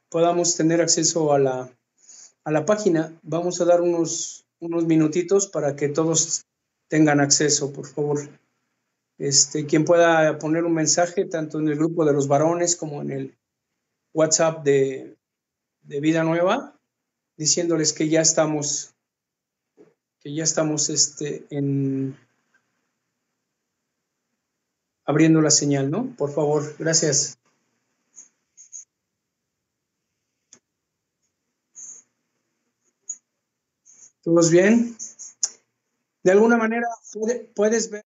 podamos tener acceso a la página. Vamos a dar unos minutitos para que todos tengan acceso, por favor. Quien pueda poner un mensaje tanto en el grupo de los varones como en el WhatsApp de Vida Nueva, diciéndoles que ya estamos abriendo la señal, ¿no? Por favor, gracias. ¿Todos bien? De alguna manera, puedes ver.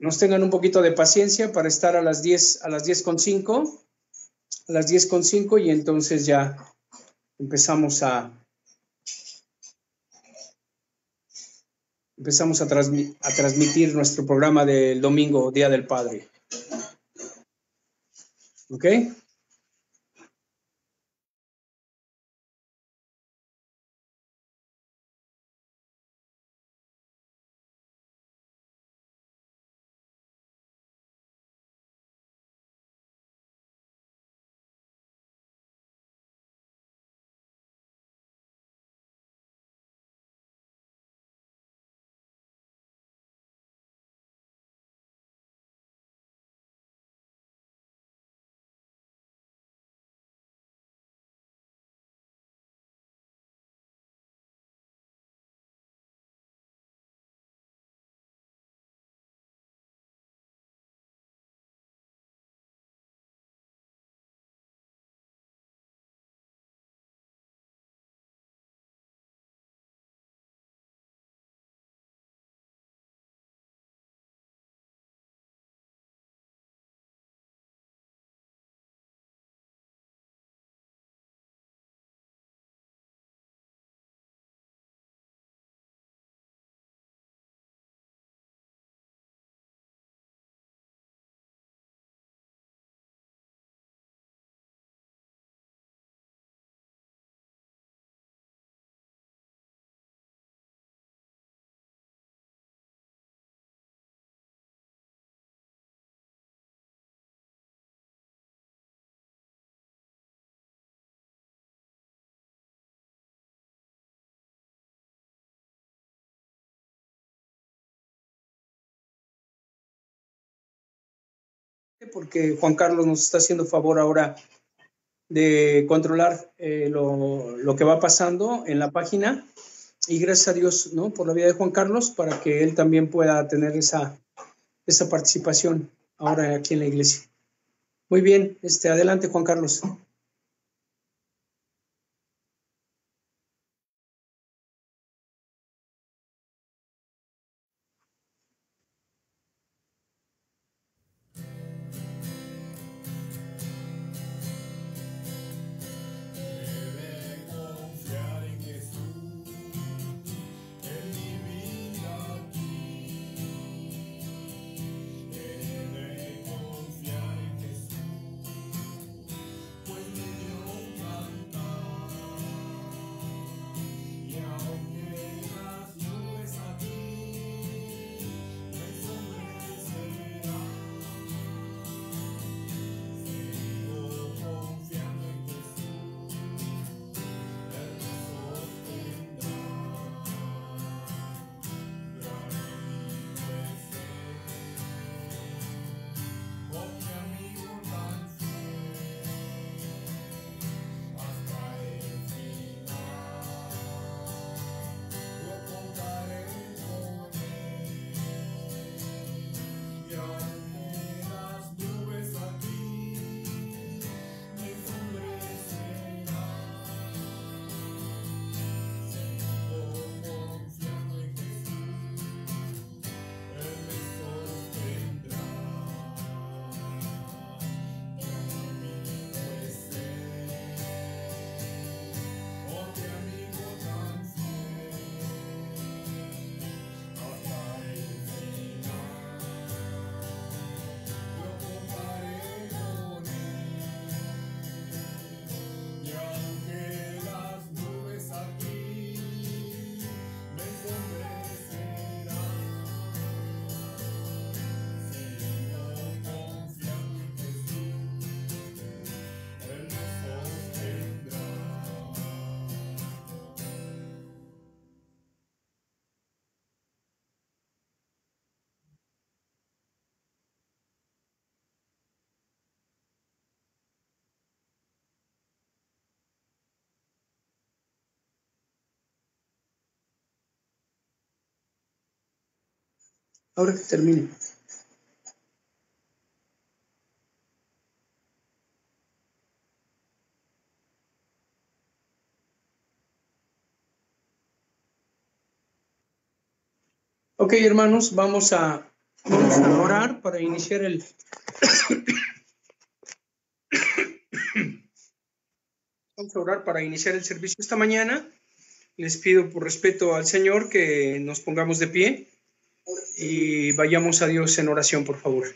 Nos tengan un poquito de paciencia para estar a las 10:05, y entonces ya empezamos a transmitir nuestro programa del domingo, Día del Padre. ¿Ok? Porque Juan Carlos nos está haciendo favor ahora de controlar lo que va pasando en la página, y gracias a Dios, ¿no?, por la vida de Juan Carlos, para que él también pueda tener esa participación ahora aquí en la iglesia. Muy bien, adelante, Juan Carlos. Pues ahora que termine. Ok, hermanos, vamos a orar para iniciar el... Vamos a orar para iniciar el servicio esta mañana. Les pido por respeto al Señor que nos pongamos de pie y vayamos a Dios en oración, por favor.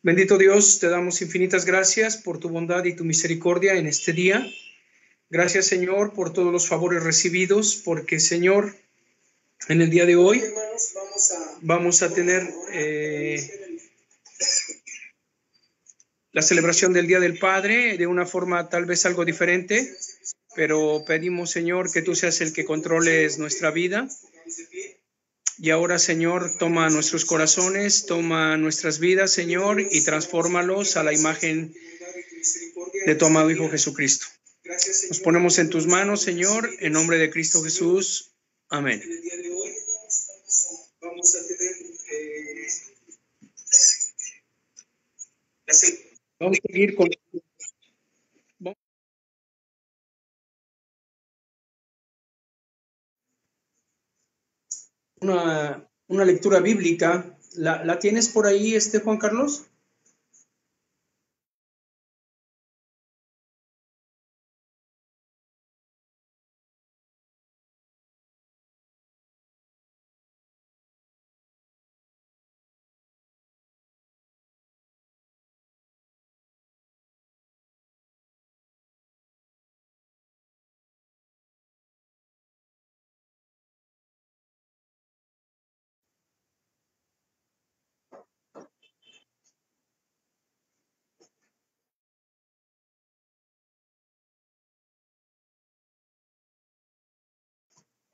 Bendito Dios, te damos infinitas gracias por tu bondad y tu misericordia en este día. Gracias, Señor, por todos los favores recibidos, porque, Señor, en el día de hoy vamos a tener la celebración del Día del Padre de una forma tal vez algo diferente, pero pedimos, Señor, que tú seas el que controles nuestra vida. Y ahora, Señor, toma nuestros corazones, toma nuestras vidas, Señor, y transfórmalos a la imagen de tu amado Hijo Jesucristo. Nos ponemos en tus manos, Señor, en nombre de Cristo Jesús. Amén. Vamos a seguir con una lectura bíblica. ¿La tienes por ahí, Juan Carlos?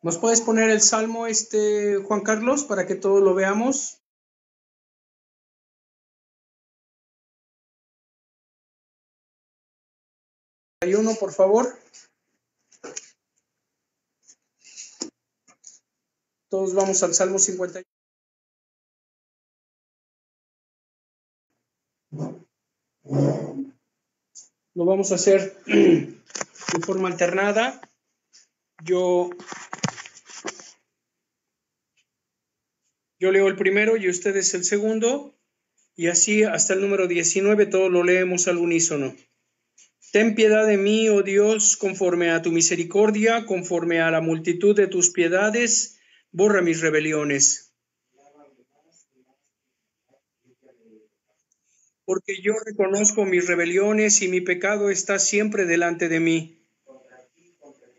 ¿Nos puedes poner el Salmo, Juan Carlos, para que todos lo veamos? Hay uno, por favor. Todos vamos al Salmo 51. Lo vamos a hacer de forma alternada. Yo leo el primero y ustedes el segundo, y así hasta el número 19 todos lo leemos al unísono. Ten piedad de mí, oh Dios, conforme a tu misericordia, conforme a la multitud de tus piedades, borra mis rebeliones. Porque yo reconozco mis rebeliones y mi pecado está siempre delante de mí. Contra ti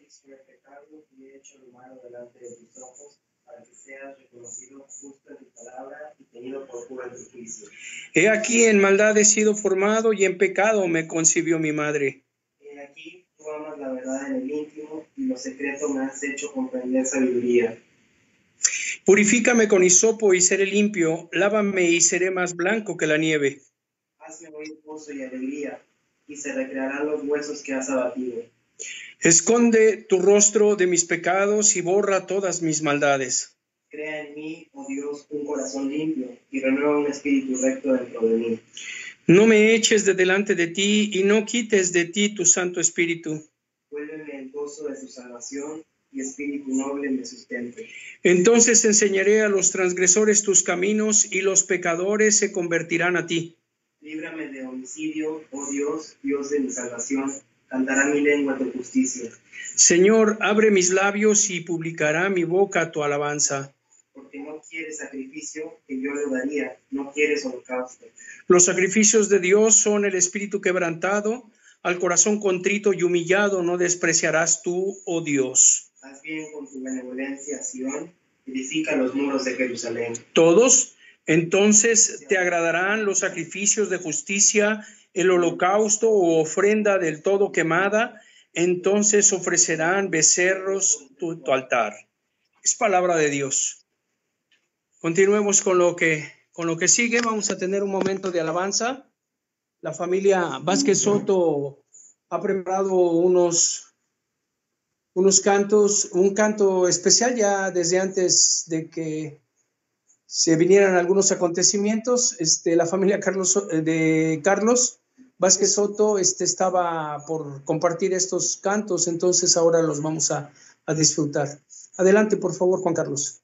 soy pecado y he hecho lo malo delante de tus ojos, para que seas reconocido justo en tu palabra y tenido por puro en tu juicio. He aquí en maldad he sido formado y en pecado me concibió mi madre. He aquí tú amas la verdad en el íntimo y lo secreto me has hecho comprender sabiduría. Purifícame con hisopo y seré limpio, lávame y seré más blanco que la nieve. Hazme oír gozo y alegría, y se recrearán los huesos que has abatido. Esconde tu rostro de mis pecados y borra todas mis maldades. Crea en mí, oh Dios, un corazón limpio, y renueva un espíritu recto dentro de mí. No me eches de delante de ti, y no quites de ti tu Santo Espíritu. Vuélveme el gozo de tu salvación, y espíritu noble me sustente. Entonces enseñaré a los transgresores tus caminos, y los pecadores se convertirán a ti. Líbrame de homicidio, oh Dios, Dios de mi salvación, cantará mi lengua tu justicia. Señor, abre mis labios y publicará mi boca tu alabanza. Porque no quieres sacrificio, que yo lo daría, no quieres holocausto. Los sacrificios de Dios son el espíritu quebrantado, al corazón contrito y humillado no despreciarás tú, oh Dios. Haz bien con tu benevolencia, Sión, edifica los muros de Jerusalén. Todos, entonces te agradarán los sacrificios de justicia, el holocausto o ofrenda del todo quemada, entonces ofrecerán becerros tu altar. Es palabra de Dios. Continuemos con lo que sigue. Vamos a tener un momento de alabanza. La familia Vázquez Soto ha preparado unos cantos, un canto especial ya desde antes de que se vinieran algunos acontecimientos. La familia de Carlos Vázquez Soto estaba por compartir estos cantos, entonces ahora los vamos a disfrutar. Adelante, por favor, Juan Carlos.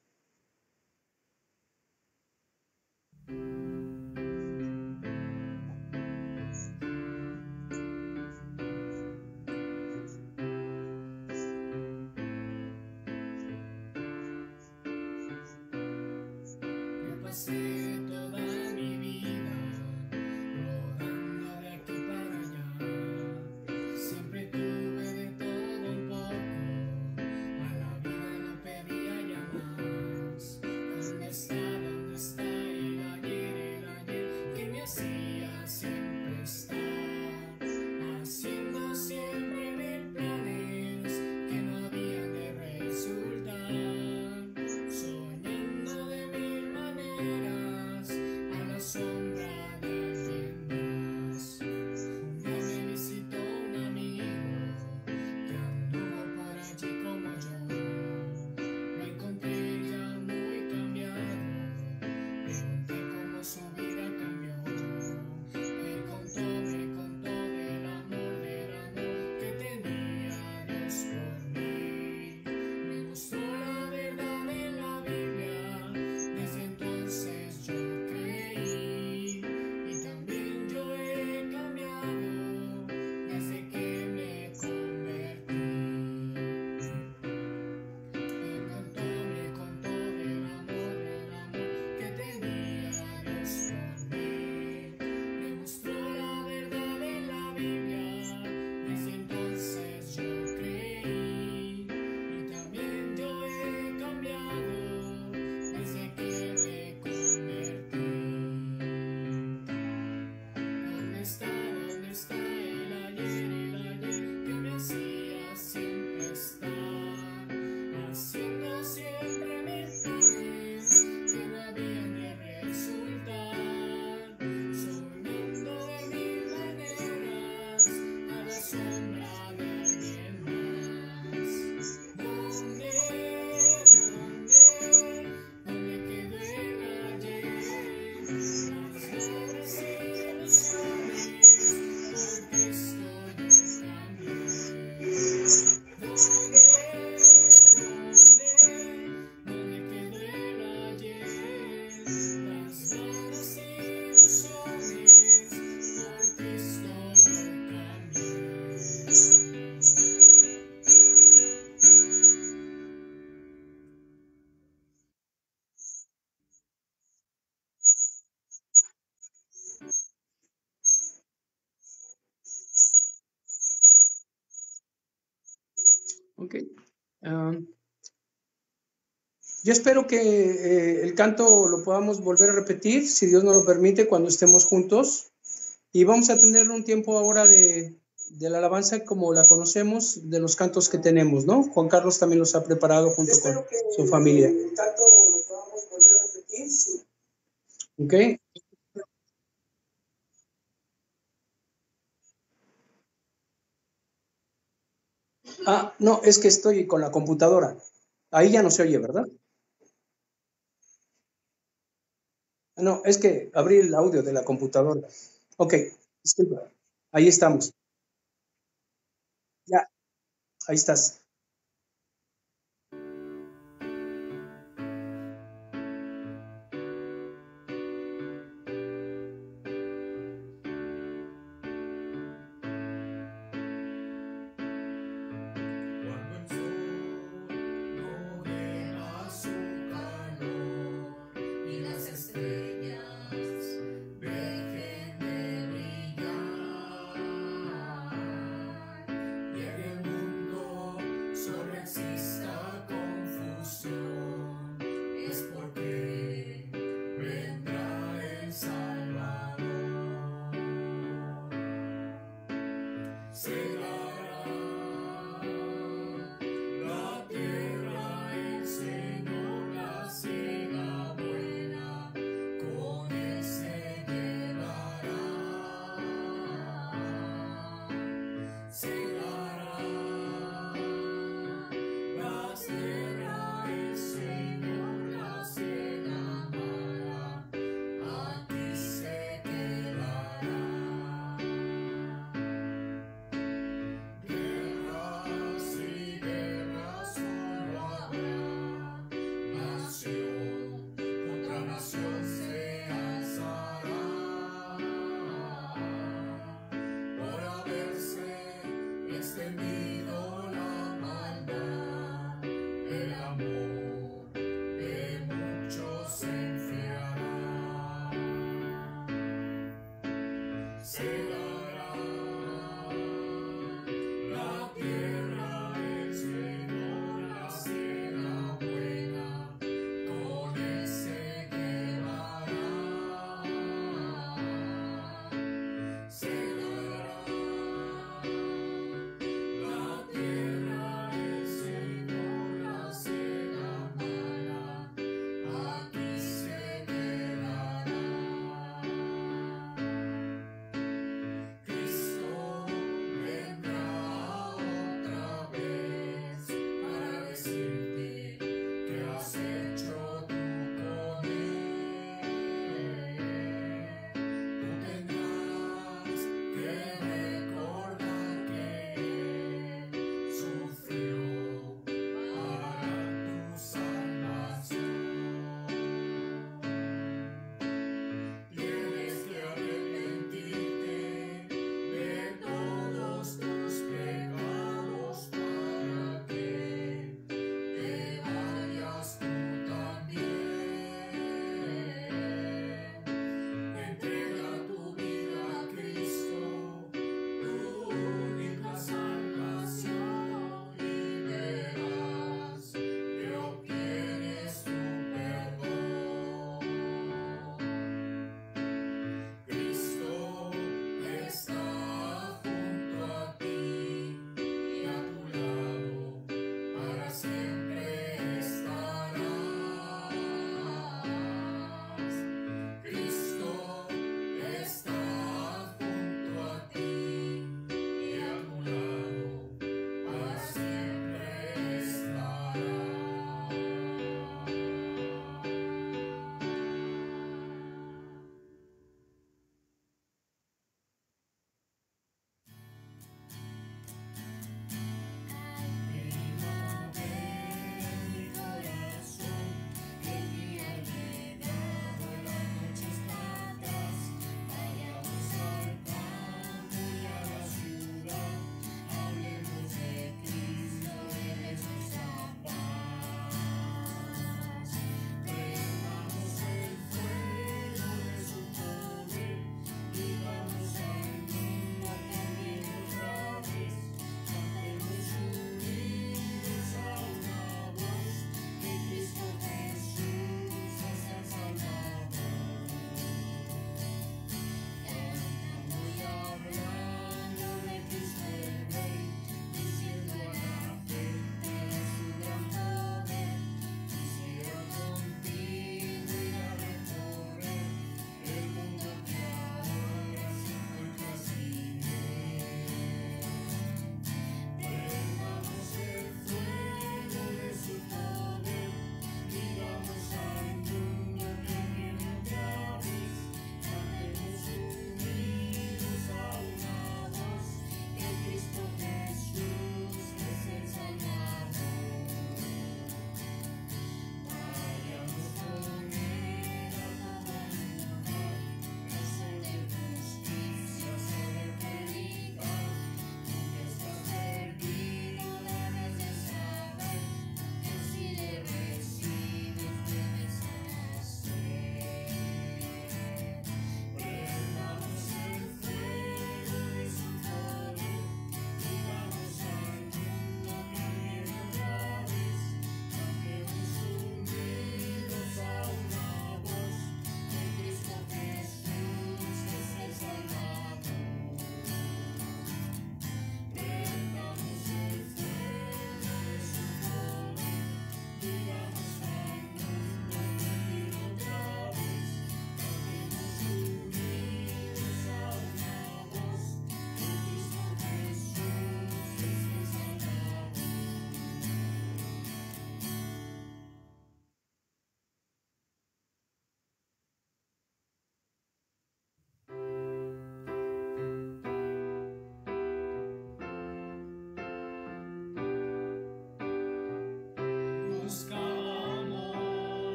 Ok. Yo espero que el canto lo podamos volver a repetir, si Dios nos lo permite, cuando estemos juntos. Y vamos a tener un tiempo ahora de la alabanza como la conocemos, de los cantos que tenemos, ¿no? Juan Carlos también los ha preparado junto con su familia. El canto lo podamos volver a repetir, sí. Ok. Ah, no, es que estoy con la computadora. Ahí ya no se oye, ¿verdad? No, es que abrí el audio de la computadora. Ok, disculpa. Ahí estamos. Ya, ahí estás.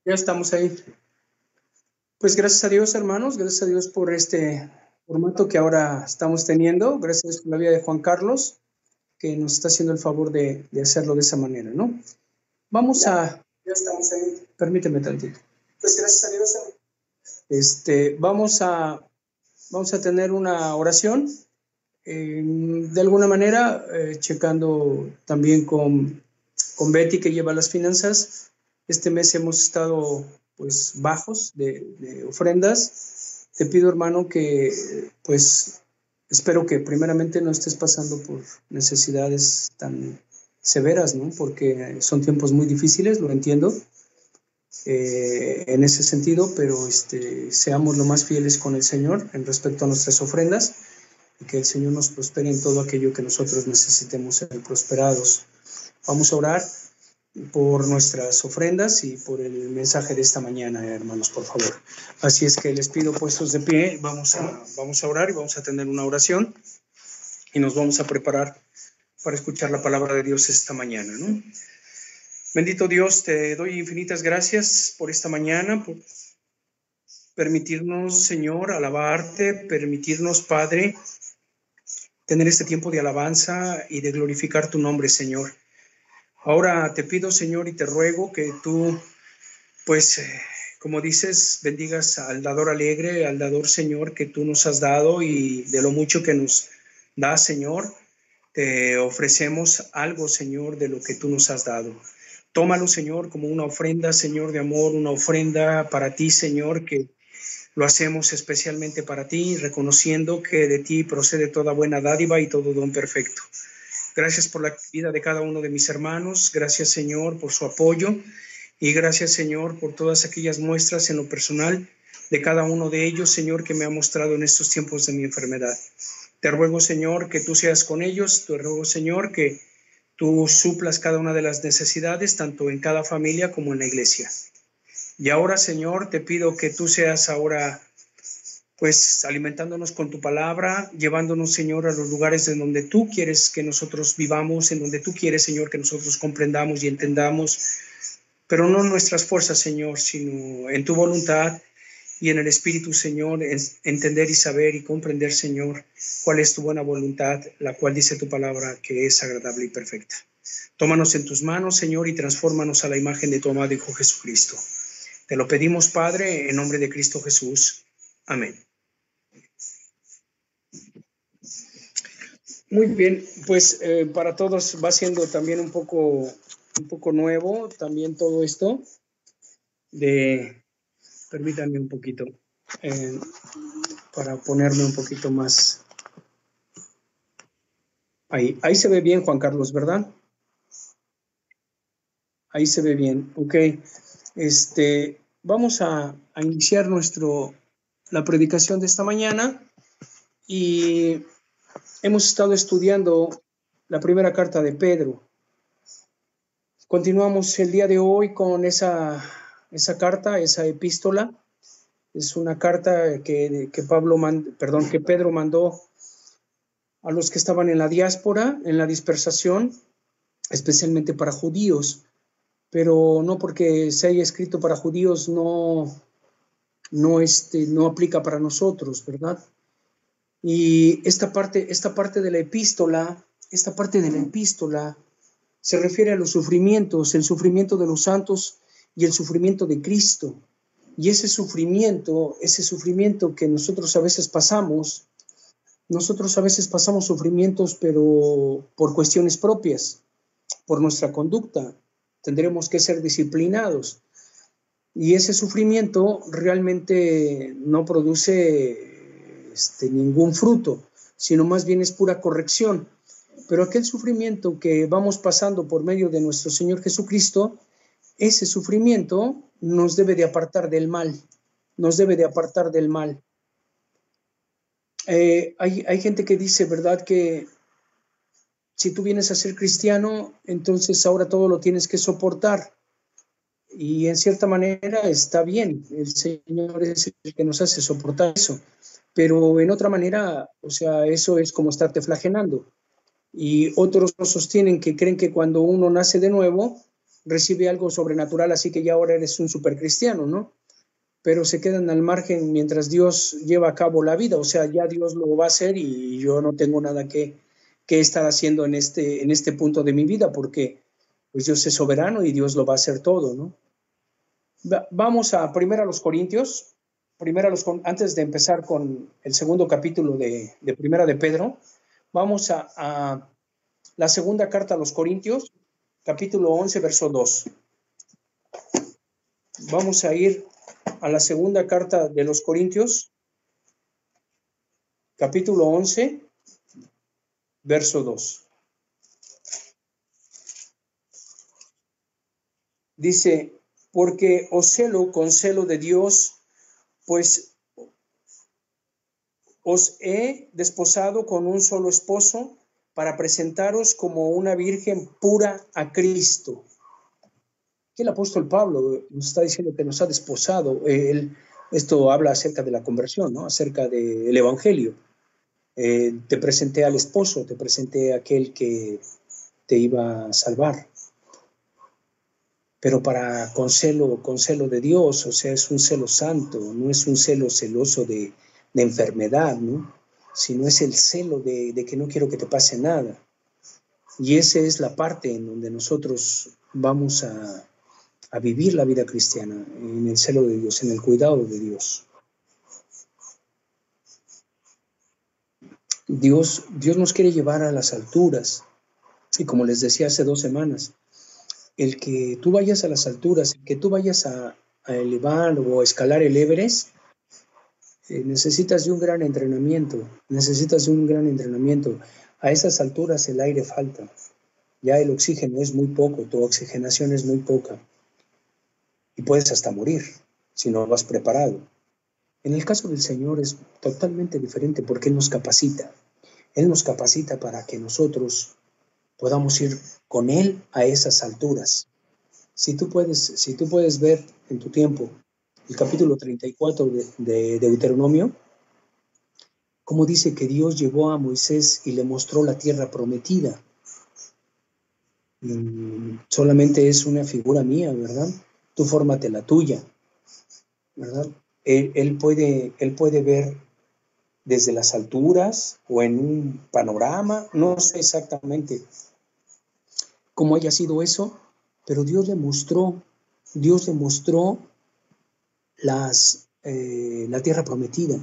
Ya estamos ahí. Pues gracias a Dios, hermanos, gracias a Dios por este formato que ahora estamos teniendo. Gracias por la vida de Juan Carlos, que nos está haciendo el favor de hacerlo de esa manera, ¿no? Ya estamos ahí. Permíteme tantito. Pues gracias a Dios. Vamos a tener una oración, de alguna manera, checando también con Betty, que lleva las finanzas. Este mes hemos estado pues bajos de ofrendas. Te pido, hermano, que pues espero que primeramente no estés pasando por necesidades tan severas, ¿no? Porque son tiempos muy difíciles, lo entiendo, en ese sentido, pero seamos lo más fieles con el Señor en respecto a nuestras ofrendas, y que el Señor nos prospere en todo aquello que nosotros necesitemos ser prosperados. Vamos a orar por nuestras ofrendas y por el mensaje de esta mañana, hermanos, por favor. Así es que les pido, puestos de pie, vamos a orar y vamos a tener una oración y nos vamos a preparar para escuchar la palabra de Dios esta mañana, ¿no? Bendito Dios, te doy infinitas gracias por esta mañana, por permitirnos, Señor, alabarte, permitirnos, Padre, tener este tiempo de alabanza y de glorificar tu nombre, Señor. Ahora te pido, Señor, y te ruego que tú, pues, como dices, bendigas al dador alegre, al dador, Señor, que tú nos has dado, y de lo mucho que nos das, Señor, te ofrecemos algo, Señor, de lo que tú nos has dado. Tómalo, Señor, como una ofrenda, Señor, de amor, una ofrenda para ti, Señor, que lo hacemos especialmente para ti, reconociendo que de ti procede toda buena dádiva y todo don perfecto. Gracias por la vida de cada uno de mis hermanos. Gracias, Señor, por su apoyo. Y gracias, Señor, por todas aquellas muestras en lo personal de cada uno de ellos, Señor, que me ha mostrado en estos tiempos de mi enfermedad. Te ruego, Señor, que tú seas con ellos. Te ruego, Señor, que tú suplas cada una de las necesidades, tanto en cada familia como en la iglesia. Y ahora, Señor, te pido que tú seas ahora, pues, alimentándonos con tu palabra, llevándonos, Señor, a los lugares en donde tú quieres que nosotros vivamos, en donde tú quieres, Señor, que nosotros comprendamos y entendamos, pero no en nuestras fuerzas, Señor, sino en tu voluntad y en el Espíritu, Señor, entender y saber y comprender, Señor, cuál es tu buena voluntad, la cual dice tu palabra que es agradable y perfecta. Tómanos en tus manos, Señor, y transfórmanos a la imagen de tu amado Hijo Jesucristo. Te lo pedimos, Padre, en nombre de Cristo Jesús. Amén. Muy bien, pues para todos va siendo también un poco nuevo también todo esto permítanme un poquito para ponerme un poquito más. Ahí se ve bien, Juan Carlos, ¿verdad? Ahí se ve bien. Ok. Vamos a iniciar la predicación de esta mañana y hemos estado estudiando la primera carta de Pedro. Continuamos el día de hoy con esa carta, esa epístola. Es una carta que Pedro mandó a los que estaban en la diáspora, en la dispersación, especialmente para judíos, pero no porque se haya escrito para judíos no aplica para nosotros, ¿verdad? Y esta parte de la epístola se refiere a los sufrimientos, el sufrimiento de los santos y el sufrimiento de Cristo. Y ese sufrimiento que nosotros a veces pasamos sufrimientos, pero por cuestiones propias, por nuestra conducta. Tendremos que ser disciplinados. Y ese sufrimiento realmente no produce ningún fruto, sino más bien es pura corrección. Pero aquel sufrimiento que vamos pasando por medio de nuestro Señor Jesucristo, ese sufrimiento nos debe de apartar del mal. Hay gente que dice, ¿verdad?, que si tú vienes a ser cristiano, entonces ahora todo lo tienes que soportar. Y en cierta manera está bien, el Señor es el que nos hace soportar eso. Pero en otra manera, o sea, eso es como estarte flagelando. Y otros sostienen que creen que cuando uno nace de nuevo, recibe algo sobrenatural, así que ya ahora eres un supercristiano, ¿no? Pero se quedan al margen mientras Dios lleva a cabo la vida. O sea, ya Dios lo va a hacer y yo no tengo nada que estar haciendo en este punto de mi vida, porque pues Dios es soberano y Dios lo va a hacer todo, ¿no? Vamos a los Corintios, antes de empezar con el segundo capítulo de Primera de Pedro, vamos a la segunda carta a los Corintios, capítulo 11, verso 2. Vamos a ir a la segunda carta de los Corintios, capítulo 11, verso 2. Dice, porque os celo con celo de Dios, pues os he desposado con un solo esposo para presentaros como una virgen pura a Cristo. Aquí el apóstol Pablo nos está diciendo que nos ha desposado. Esto habla acerca de la conversión, ¿no? Acerca del evangelio. Te presenté al esposo, te presenté a aquel que te iba a salvar. Pero con celo de Dios, o sea, es un celo santo, no es un celo celoso de enfermedad, ¿no? Sino es el celo de que no quiero que te pase nada. Y esa es la parte en donde nosotros vamos a vivir la vida cristiana, en el celo de Dios, en el cuidado de Dios. Dios nos quiere llevar a las alturas. Y como les decía hace 2 semanas, el que tú vayas a las alturas, el que tú vayas a elevar o a escalar el Everest, necesitas de un gran entrenamiento, A esas alturas el aire falta, ya el oxígeno es muy poco, tu oxigenación es muy poca y puedes hasta morir si no vas preparado. En el caso del Señor es totalmente diferente porque Él nos capacita para que nosotros podamos ir con Él a esas alturas. Si tú puedes ver en tu tiempo el capítulo 34 de Deuteronomio, como dice que Dios llevó a Moisés y le mostró la tierra prometida. Solamente es una figura mía, ¿verdad? Tú fórmate la tuya, ¿verdad? Él puede ver desde las alturas o en un panorama, no sé exactamente cómo haya sido eso, pero Dios le mostró la tierra prometida,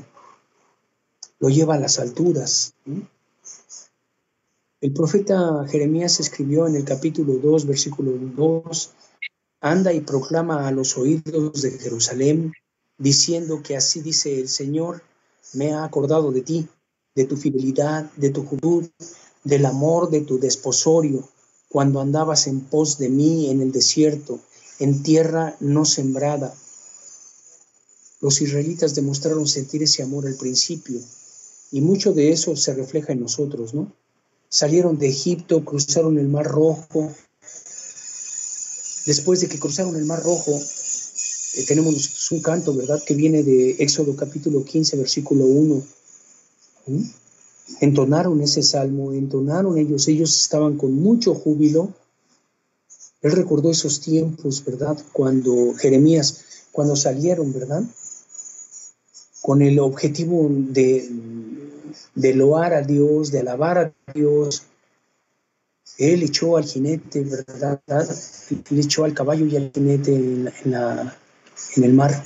lo lleva a las alturas. El profeta Jeremías escribió en el capítulo 2, versículo 2, anda y proclama a los oídos de Jerusalén, diciendo que así dice el Señor, me ha acordado de ti, de tu fidelidad, de tu juventud, del amor de tu desposorio, cuando andabas en pos de mí en el desierto, en tierra no sembrada. Los israelitas demostraron sentir ese amor al principio, y mucho de eso se refleja en nosotros, ¿no? Salieron de Egipto, cruzaron el Mar Rojo. Después de que cruzaron el Mar Rojo, tenemos nosotros un canto, ¿verdad?, que viene de Éxodo capítulo 15, versículo 1. Entonaron ese salmo, entonaron ellos estaban con mucho júbilo. Él recordó esos tiempos, ¿verdad?, cuando Jeremías, cuando salieron, ¿verdad?, con el objetivo de loar a Dios, de alabar a Dios. Él echó al jinete, ¿verdad?, le echó al caballo y al jinete en el mar,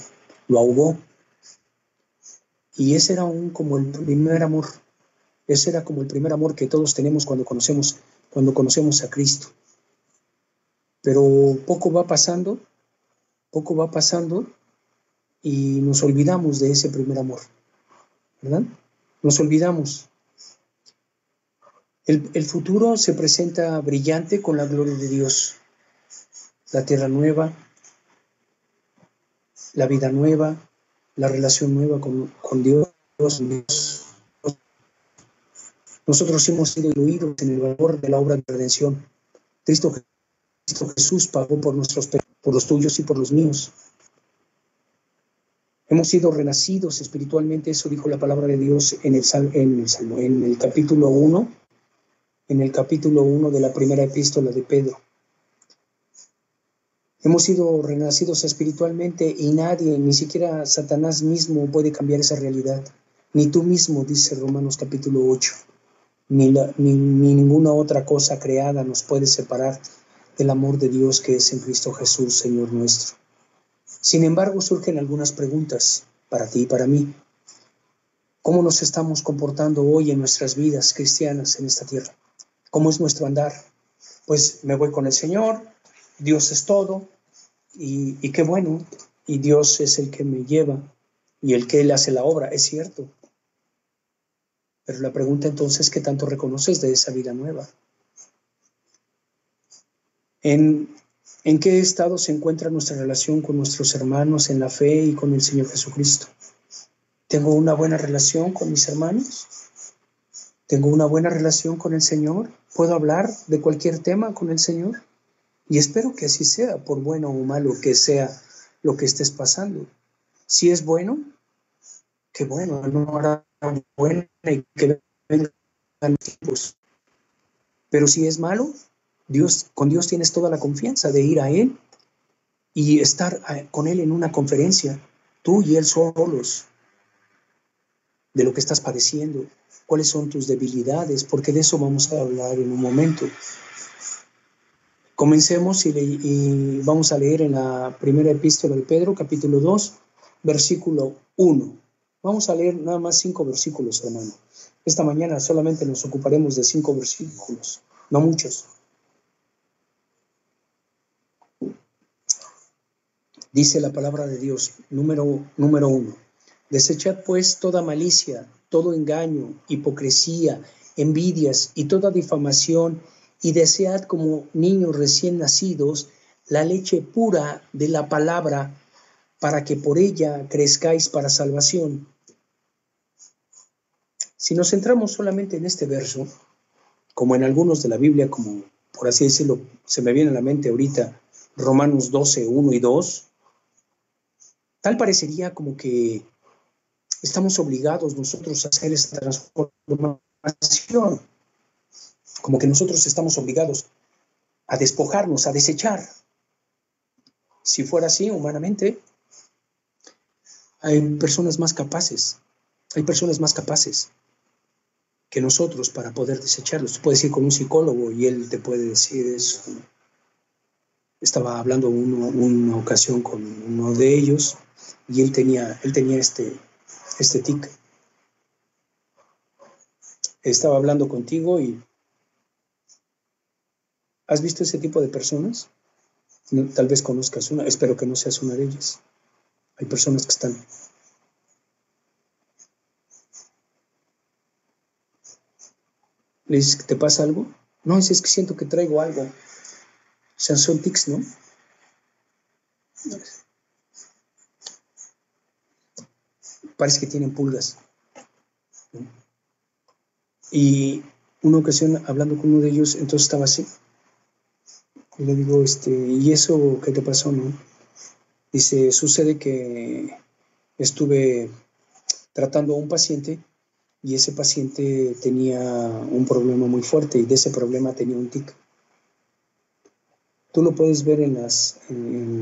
lo ahogó. Y ese era como el primer amor. Ese era como el primer amor que todos tenemos cuando conocemos a Cristo. Pero poco va pasando y nos olvidamos de ese primer amor, ¿verdad? Nos olvidamos. El futuro se presenta brillante con la gloria de Dios. La tierra nueva, la vida nueva, la relación nueva con Dios. Nosotros hemos sido incluidos en el valor de la obra de redención. Cristo Jesús pagó por nuestros pecados, por los tuyos y por los míos. Hemos sido renacidos espiritualmente, eso dijo la palabra de Dios en el capítulo 1, de la primera epístola de Pedro. Hemos sido renacidos espiritualmente y nadie, ni siquiera Satanás mismo, puede cambiar esa realidad. Ni tú mismo, dice Romanos capítulo 8. Ni ninguna otra cosa creada nos puede separar del amor de Dios que es en Cristo Jesús, Señor nuestro. Sin embargo, surgen algunas preguntas para ti y para mí. ¿Cómo nos estamos comportando hoy en nuestras vidas cristianas en esta tierra? ¿Cómo es nuestro andar? Pues me voy con el Señor, Dios es todo, y qué bueno, y Dios es el que me lleva, y el que Él hace la obra, es cierto. Pero la pregunta entonces, ¿qué tanto reconoces de esa vida nueva? ¿En qué estado se encuentra nuestra relación con nuestros hermanos en la fe y con el Señor Jesucristo? ¿Tengo una buena relación con mis hermanos? ¿Tengo una buena relación con el Señor? ¿Puedo hablar de cualquier tema con el Señor? Y espero que así sea, por bueno o malo que sea lo que estés pasando. Si es bueno, qué bueno, no hará buena y que vengan tiempos. Pero si es malo, con Dios tienes toda la confianza de ir a Él y estar con Él en una conferencia, tú y Él solos, de lo que estás padeciendo, cuáles son tus debilidades, porque de eso vamos a hablar en un momento. Comencemos y vamos a leer en la primera epístola de Pedro, capítulo 2, versículo 1. Vamos a leer nada más 5 versículos, hermano. Esta mañana solamente nos ocuparemos de 5 versículos, no muchos. Dice la palabra de Dios, número 1. Desechad pues toda malicia, todo engaño, hipocresía, envidias y toda difamación, y desead como niños recién nacidos la leche pura de la palabra, para que por ella crezcáis para salvación. Si nos centramos solamente en este verso, como en algunos de la Biblia, como por así decirlo, se me viene a la mente ahorita Romanos 12, 1 y 2, tal parecería como que estamos obligados nosotros a hacer esta transformación, como que nosotros estamos obligados a despojarnos, a desechar. Si fuera así, humanamente, hay personas más capaces que nosotros para poder desecharlos. Tú puedes ir con un psicólogo y él te puede decir eso. Estaba hablando una ocasión con uno de ellos y él tenía este tic. Estaba hablando contigo y ¿has visto ese tipo de personas? No, tal vez conozcas una, espero que no seas una de ellas. Hay personas que están... ¿Le dices que te pasa algo? No, es que siento que traigo algo. O sea, son tics, ¿no? Parece que tienen pulgas. Y una ocasión, hablando con uno de ellos, entonces estaba así. Y le digo, ¿y eso qué te pasó, no? Dice, sucede que estuve tratando a un paciente y ese paciente tenía un problema muy fuerte y de ese problema tenía un tic. Tú lo puedes ver en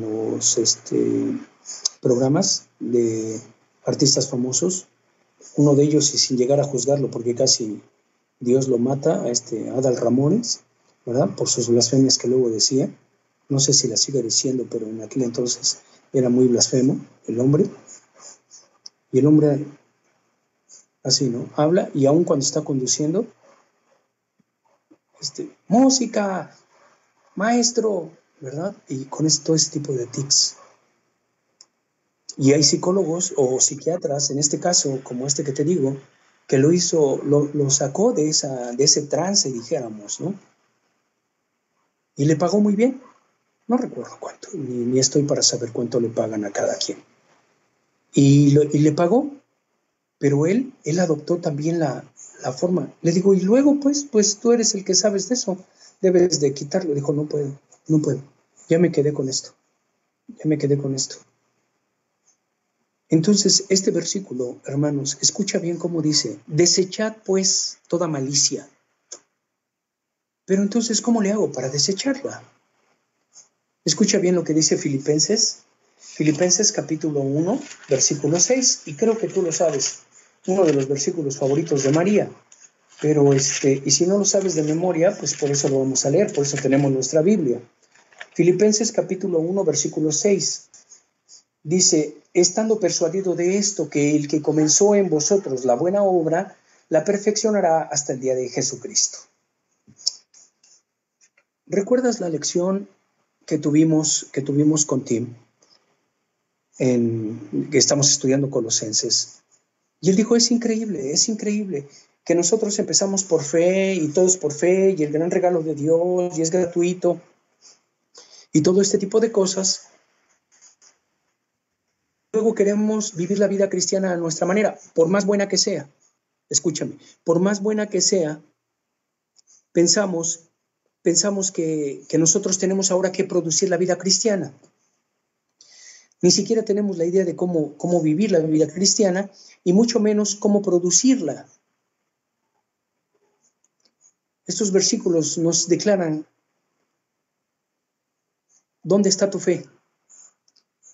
los programas de artistas famosos. Uno de ellos, y sin llegar a juzgarlo, porque casi Dios lo mata, a Adal Ramones, ¿verdad? Por sus blasfemias que luego decía. No sé si las sigue diciendo, pero en aquel entonces era muy blasfemo el hombre. Y el hombre, así, ¿no? Habla y aun cuando está conduciendo, música, maestro, ¿verdad? Y con todo ese tipo de tics. Y hay psicólogos o psiquiatras, en este caso, como este que te digo, que lo sacó de ese trance, dijéramos, ¿no? Y le pagó muy bien. No recuerdo cuánto, ni estoy para saber cuánto le pagan a cada quien. Y le pagó, pero él adoptó también la forma. Le digo, y luego, pues tú eres el que sabes de eso, debes de quitarlo. Dijo, no puedo, ya me quedé con esto. Entonces, este versículo, hermanos, escucha bien cómo dice, desechad pues toda malicia. Pero entonces, ¿cómo le hago para desecharla? Escucha bien lo que dice Filipenses capítulo 1, versículo 6, y creo que tú lo sabes, uno de los versículos favoritos de María, pero y si no lo sabes de memoria, pues por eso lo vamos a leer, por eso tenemos nuestra Biblia. Filipenses capítulo 1, versículo 6, dice, estando persuadido de esto, que el que comenzó en vosotros la buena obra, la perfeccionará hasta el día de Jesucristo. ¿Recuerdas la lección que tuvimos con Tim? Que estamos estudiando Colosenses. Y él dijo, es increíble que nosotros empezamos por fe y todos por fe y el gran regalo de Dios y es gratuito y todo este tipo de cosas. Luego queremos vivir la vida cristiana a nuestra manera, por más buena que sea. Escúchame, por más buena que sea, pensamos que nosotros tenemos ahora que producir la vida cristiana. Ni siquiera tenemos la idea de cómo vivir la vida cristiana y mucho menos cómo producirla. Estos versículos nos declaran dónde está tu fe.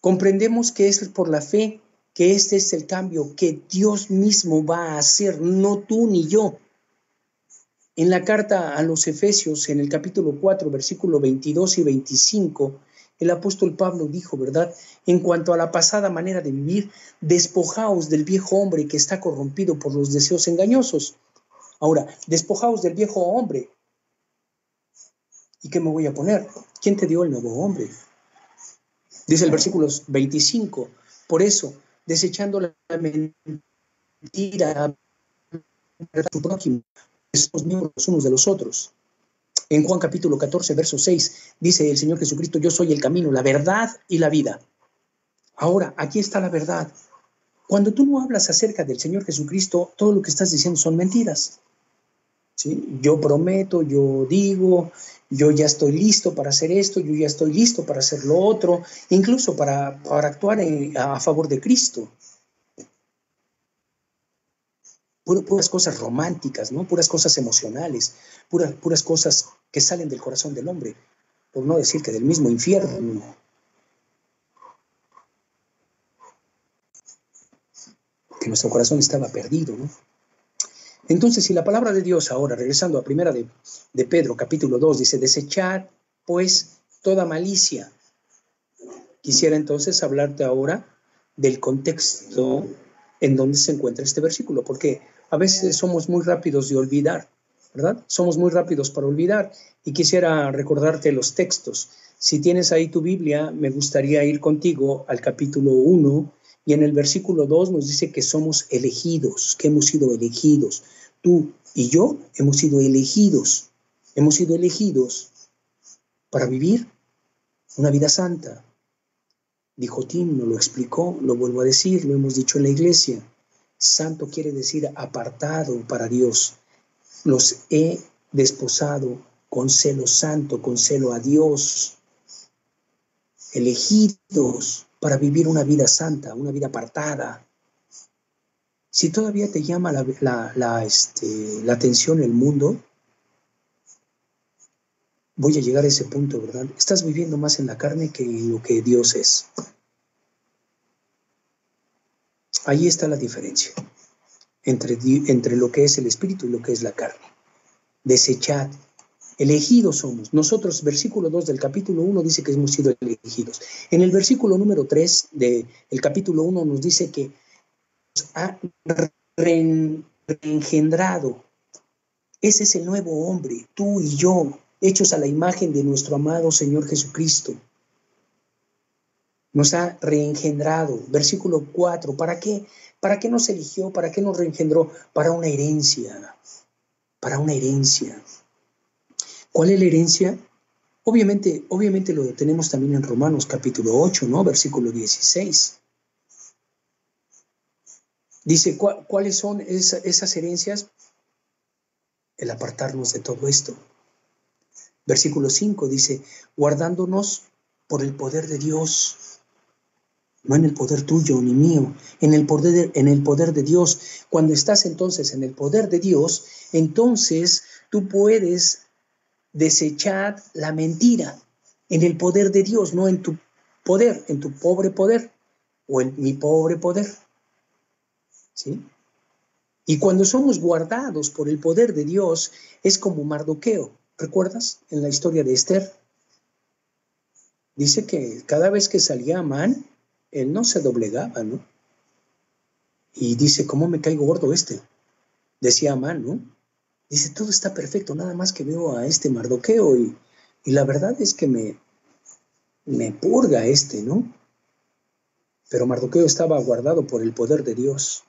Comprendemos que es por la fe que este es el cambio que Dios mismo va a hacer, no tú ni yo. En la carta a los Efesios, en el capítulo 4, versículo 22 y 25, el apóstol Pablo dijo, ¿verdad? En cuanto a la pasada manera de vivir, despojaos del viejo hombre que está corrompido por los deseos engañosos. Ahora, despojaos del viejo hombre. ¿Y qué me voy a poner? ¿Quién te dio el nuevo hombre? Dice el versículo 25, por eso, desechando la mentira, a su prójimo, somos miembros unos de los otros. En Juan capítulo 14, verso 6, dice el Señor Jesucristo, yo soy el camino, la verdad y la vida. Ahora, aquí está la verdad. Cuando tú no hablas acerca del Señor Jesucristo, todo lo que estás diciendo son mentiras. ¿Sí? Yo prometo, yo digo, yo ya estoy listo para hacer esto, yo ya estoy listo para hacer lo otro, incluso para actuar a favor de Cristo. Puras cosas románticas, ¿no? Puras cosas emocionales, puras cosas que salen del corazón del hombre, por no decir que del mismo infierno. Que nuestro corazón estaba perdido, ¿no? Entonces, si la palabra de Dios ahora, regresando a primera de Pedro, capítulo 2, dice, desechad, pues, toda malicia. Quisiera entonces hablarte ahora del contexto en donde se encuentra este versículo, porque a veces somos muy rápidos de olvidar, ¿verdad? Somos muy rápidos para olvidar y quisiera recordarte los textos. Si tienes ahí tu Biblia, me gustaría ir contigo al capítulo 1 y en el versículo 2 nos dice que somos elegidos, que hemos sido elegidos. Tú y yo hemos sido elegidos Hemos sido elegidos para vivir una vida santa. Dijo Tim, nos lo explicó, lo vuelvo a decir, lo hemos dicho en la iglesia. Santo quiere decir apartado para Dios. Los he desposado con celo santo, con celo a Dios. Elegidos para vivir una vida santa, una vida apartada. Si todavía te llama la atención el mundo, voy a llegar a ese punto, ¿verdad? Estás viviendo más en la carne que en lo que Dios es. Ahí está la diferencia entre lo que es el espíritu y lo que es la carne. Desechad. Elegidos somos. Nosotros, versículo 2 del capítulo 1 dice que hemos sido elegidos. En el versículo número 3 del capítulo 1 nos dice que nos ha reengendrado. Ese es el nuevo hombre, tú y yo, hechos a la imagen de nuestro amado Señor Jesucristo. Nos ha reengendrado. Versículo 4, ¿para qué? ¿Para qué nos eligió? ¿Para qué nos reengendró? Para una herencia. Para una herencia. ¿Cuál es la herencia? Obviamente lo tenemos también en Romanos capítulo 8, ¿no? Versículo 16. Dice, ¿cuáles son esas herencias? El apartarnos de todo esto. Versículo 5 dice, guardándonos por el poder de Dios. No en el poder tuyo ni mío, en el poder de Dios. Cuando estás entonces en el poder de Dios, entonces tú puedes desechar la mentira en el poder de Dios, no en tu poder, en tu pobre poder o en mi pobre poder. ¿Sí? Y cuando somos guardados por el poder de Dios, es como Mardoqueo. ¿Recuerdas? En la historia de Esther. Dice que cada vez que salía Amán, él no se doblegaba, ¿no? Y dice, ¿cómo me cae gordo este? Decía Amán, ¿no? Dice, todo está perfecto, nada más que veo a este Mardoqueo y la verdad es que me purga ¿no? Pero Mardoqueo estaba guardado por el poder de Dios.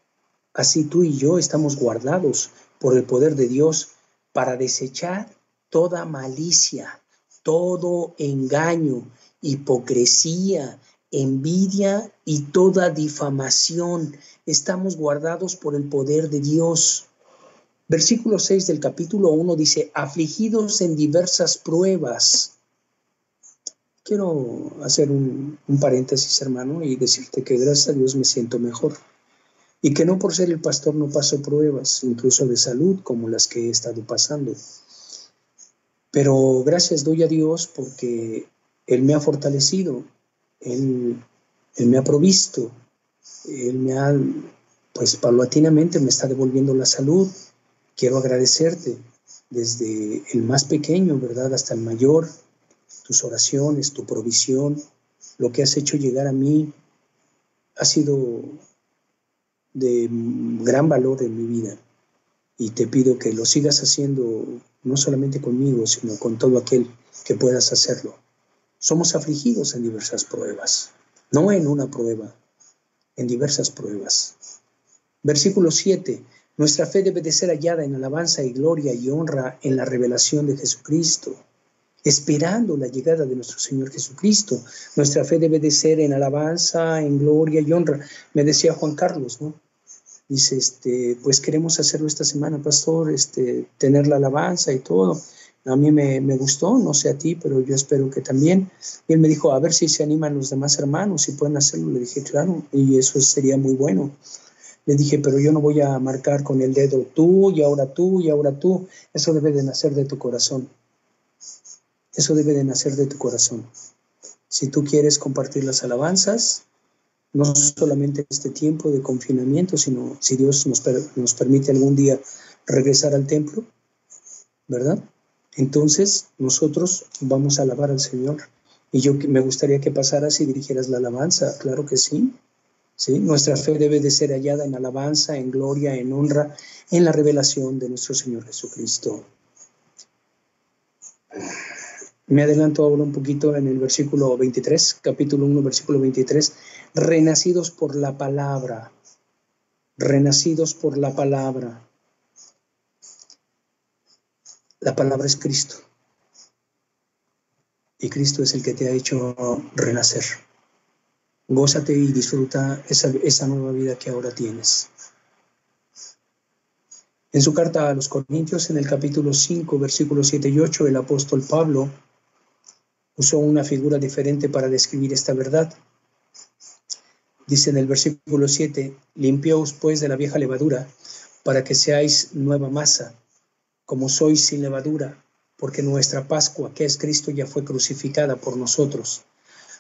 Así tú y yo estamos guardados por el poder de Dios para desechar toda malicia, todo engaño, hipocresía, envidia y toda difamación. Estamos guardados por el poder de Dios. Versículo 6 del capítulo 1 dice, afligidos en diversas pruebas. Quiero hacer un paréntesis, hermano, y decirte que gracias a Dios me siento mejor. Y que no por ser el pastor no paso pruebas, incluso de salud, como las que he estado pasando. Pero gracias doy a Dios porque Él me ha fortalecido, Él me ha provisto, Él me ha, pues paulatinamente me está devolviendo la salud. Quiero agradecerte desde el más pequeño, ¿verdad?, hasta el mayor, tus oraciones, tu provisión, lo que has hecho llegar a mí ha sido de gran valor en mi vida. Y te pido que lo sigas haciendo, no solamente conmigo, sino con todo aquel que puedas hacerlo. Somos afligidos en diversas pruebas, no en una prueba, en diversas pruebas. Versículo 7. Nuestra fe debe de ser hallada en alabanza y gloria y honra en la revelación de Jesucristo, esperando la llegada de nuestro Señor Jesucristo. Nuestra fe debe de ser en alabanza, en gloria y honra. Me decía Juan Carlos, ¿no? Dice, pues queremos hacerlo esta semana, pastor, tener la alabanza y todo. A mí me gustó, no sé a ti, pero yo espero que también. Y él me dijo, a ver si se animan los demás hermanos, si pueden hacerlo. Le dije, claro, y eso sería muy bueno. Le dije, pero yo no voy a marcar con el dedo tú, y ahora tú, y ahora tú. Eso debe de nacer de tu corazón. Eso debe de nacer de tu corazón. Si tú quieres compartir las alabanzas, no solamente este tiempo de confinamiento, sino si Dios nos permite algún día regresar al templo, ¿verdad? Entonces nosotros vamos a alabar al Señor. Y yo me gustaría que pasaras y dirigieras la alabanza, claro que sí. ¿Sí? Nuestra fe debe de ser hallada en alabanza, en gloria, en honra, en la revelación de nuestro Señor Jesucristo. Me adelanto ahora un poquito en el versículo 23, capítulo 1, versículo 23. Renacidos por la palabra. Renacidos por la palabra. La palabra es Cristo. Y Cristo es el que te ha hecho renacer. Gózate y disfruta esa nueva vida que ahora tienes. En su carta a los Corintios, en el capítulo 5, versículos 7 y 8, el apóstol Pablo usó una figura diferente para describir esta verdad. Dice en el versículo 7, limpiaos pues de la vieja levadura, para que seáis nueva masa, como sois sin levadura, porque nuestra Pascua, que es Cristo, ya fue crucificada por nosotros.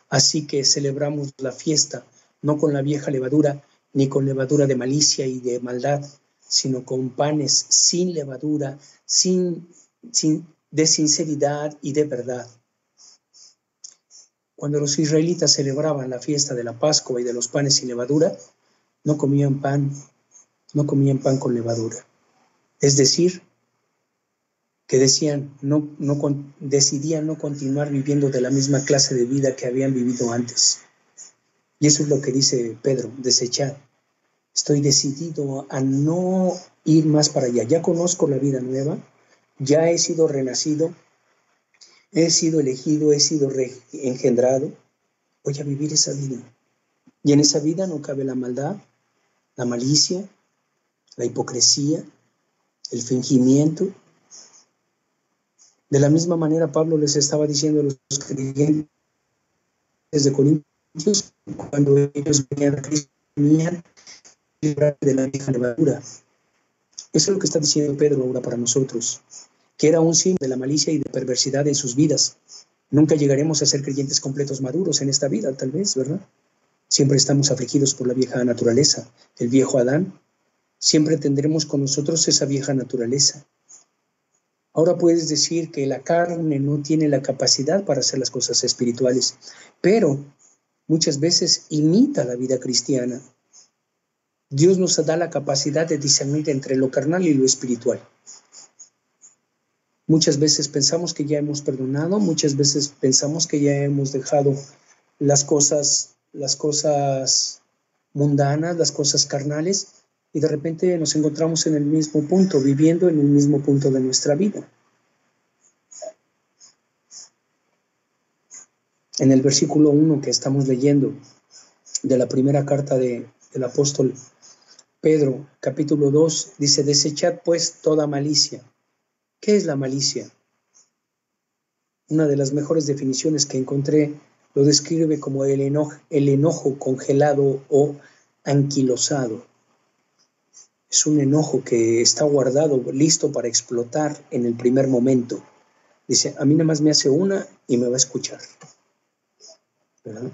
Así que celebramos la fiesta, no con la vieja levadura, ni con levadura de malicia y de maldad, sino con panes sin levadura, de sinceridad y de verdad. Cuando los israelitas celebraban la fiesta de la Pascua y de los panes sin levadura, no comían pan con levadura. Es decir, que decidían no continuar viviendo de la misma clase de vida que habían vivido antes. Y eso es lo que dice Pedro, desechad. Estoy decidido a no ir más para allá. Ya conozco la vida nueva, ya he sido renacido, he sido elegido, he sido engendrado. Voy a vivir esa vida. Y en esa vida no cabe la maldad, la malicia, la hipocresía, el fingimiento. De la misma manera, Pablo les estaba diciendo a los creyentes de Corintios, cuando ellos venían a Cristo, venían de la vieja levadura. Eso es lo que está diciendo Pedro ahora para nosotros, que era un signo de la malicia y de perversidad en sus vidas. Nunca llegaremos a ser creyentes completos maduros en esta vida, tal vez, ¿verdad? Siempre estamos afligidos por la vieja naturaleza, el viejo Adán. Siempre tendremos con nosotros esa vieja naturaleza. Ahora puedes decir que la carne no tiene la capacidad para hacer las cosas espirituales, pero muchas veces imita la vida cristiana. Dios nos da la capacidad de discernir entre lo carnal y lo espiritual. Muchas veces pensamos que ya hemos perdonado, muchas veces pensamos que ya hemos dejado las cosas mundanas, las cosas carnales, y de repente nos encontramos en el mismo punto, viviendo en el mismo punto de nuestra vida. En el versículo 1 que estamos leyendo de la primera carta del apóstol Pedro, capítulo 2, dice, desechad pues toda malicia. ¿Qué es la malicia? Una de las mejores definiciones que encontré lo describe como el enojo congelado o anquilosado. Es un enojo que está guardado, listo para explotar en el primer momento. Dice, a mí nada más me hace una y me va a escuchar. ¿Verdad?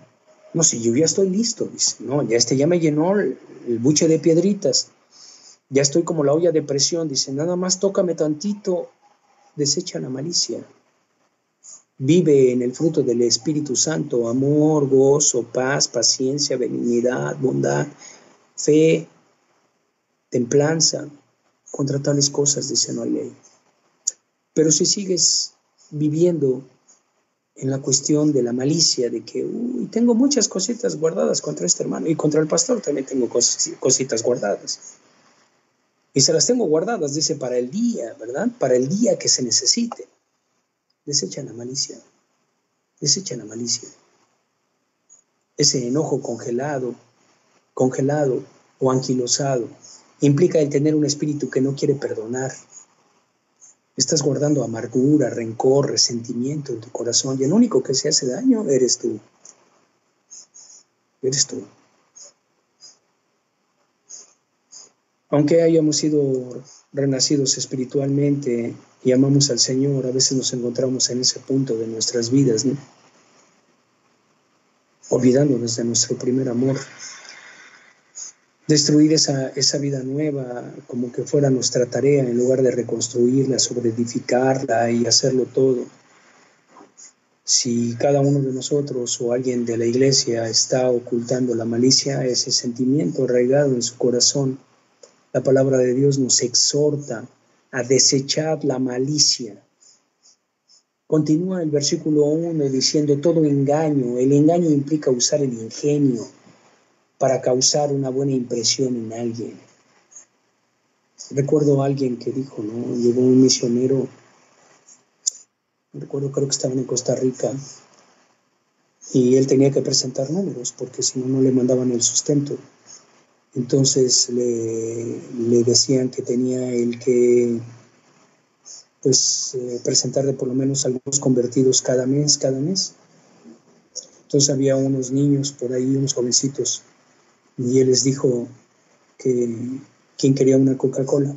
No, si yo ya estoy listo, dice, no, ya me llenó el buche de piedritas, ya estoy como la olla de presión, dice, nada más tócame tantito, desecha la malicia. Vive en el fruto del Espíritu Santo, amor, gozo, paz, paciencia, benignidad, bondad, fe, templanza. Contra tales cosas, dice, no hay ley. Pero si sigues viviendo en la cuestión de la malicia, de que tengo muchas cositas guardadas contra este hermano, y contra el pastor también tengo cositas guardadas, y se las tengo guardadas, dice, para el día, ¿verdad? Para el día que se necesite. Desecha la malicia, desecha la malicia. Ese enojo congelado o anquilosado implica el tener un espíritu que no quiere perdonar. Estás guardando amargura, rencor, resentimiento en tu corazón, y el único que se hace daño eres tú. Eres tú. Aunque hayamos sido renacidos espiritualmente y amamos al Señor, a veces nos encontramos en ese punto de nuestras vidas, ¿no? Olvidándonos de nuestro primer amor. Destruir esa vida nueva como que fuera nuestra tarea, en lugar de reconstruirla, sobreedificarla y hacerlo todo. Si cada uno de nosotros o alguien de la iglesia está ocultando la malicia, ese sentimiento arraigado en su corazón, la palabra de Dios nos exhorta a desechar la malicia. Continúa el versículo 1 diciendo todo engaño. El engaño implica usar el ingenio para causar una buena impresión en alguien. Recuerdo a alguien que dijo, ¿no? Llegó un misionero no recuerdo, creo que estaban en Costa Rica, y él tenía que presentar números, porque si no, no le mandaban el sustento. Entonces le decían que tenía él que presentar de por lo menos algunos convertidos cada mes. Entonces había unos niños por ahí, unos jovencitos, y él les dijo que quién quería una Coca-Cola.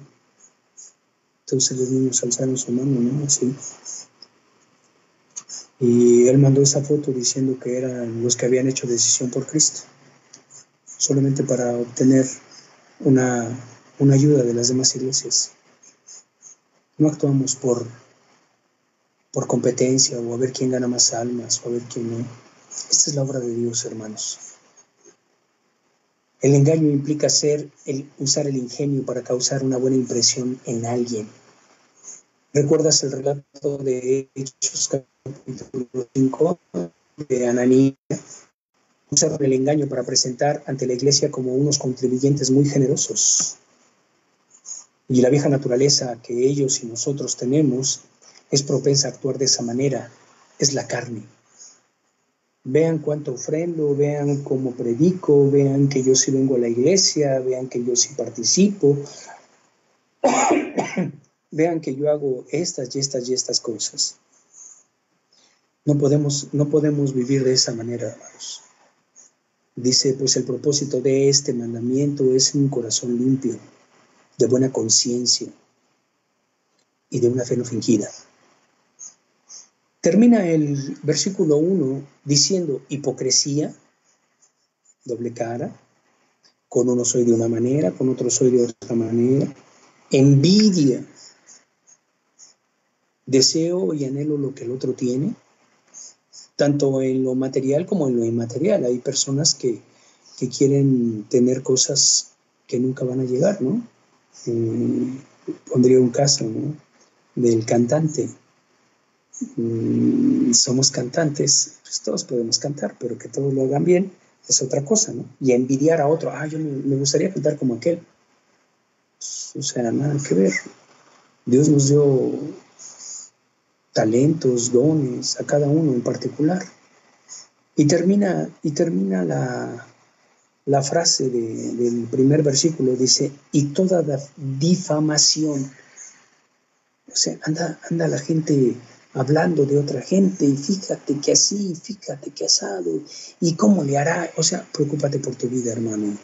Entonces los niños alzaron su mano, ¿no? Así. Y él mandó esa foto diciendo que eran los que habían hecho decisión por Cristo, solamente para obtener una ayuda de las demás iglesias. No actuamos por competencia o a ver quién gana más almas o a ver quién no. Esta es la obra de Dios, hermanos. El engaño implica usar el ingenio para causar una buena impresión en alguien. ¿Recuerdas el relato de Hechos capítulo 5 de Ananías? Usaron el engaño para presentar ante la iglesia como unos contribuyentes muy generosos. Y la vieja naturaleza que ellos y nosotros tenemos es propensa a actuar de esa manera, es la carne. Vean cuánto ofrendo, vean cómo predico, vean que yo sí vengo a la iglesia, vean que yo sí participo, vean que yo hago estas y estas y estas cosas. No podemos vivir de esa manera, hermanos. Dice, pues el propósito de este mandamiento es un corazón limpio, de buena conciencia y de una fe no fingida. Termina el versículo 1 diciendo hipocresía, doble cara, con uno soy de una manera, con otro soy de otra manera, envidia, deseo y anhelo lo que el otro tiene, tanto en lo material como en lo inmaterial. Hay personas que quieren tener cosas que nunca van a llegar, ¿no? Pondría un caso, ¿no?, del cantante. Somos cantantes, pues todos podemos cantar, pero que todos lo hagan bien es otra cosa, ¿no? Y envidiar a otro, yo me gustaría cantar como aquel. O sea, nada que ver. Dios nos dio talentos, dones a cada uno en particular. Y termina la frase del primer versículo, dice, y toda difamación. O sea, anda la gente hablando de otra gente, y fíjate que así, fíjate que asado, y cómo le hará. O sea, preocúpate por tu vida, hermano.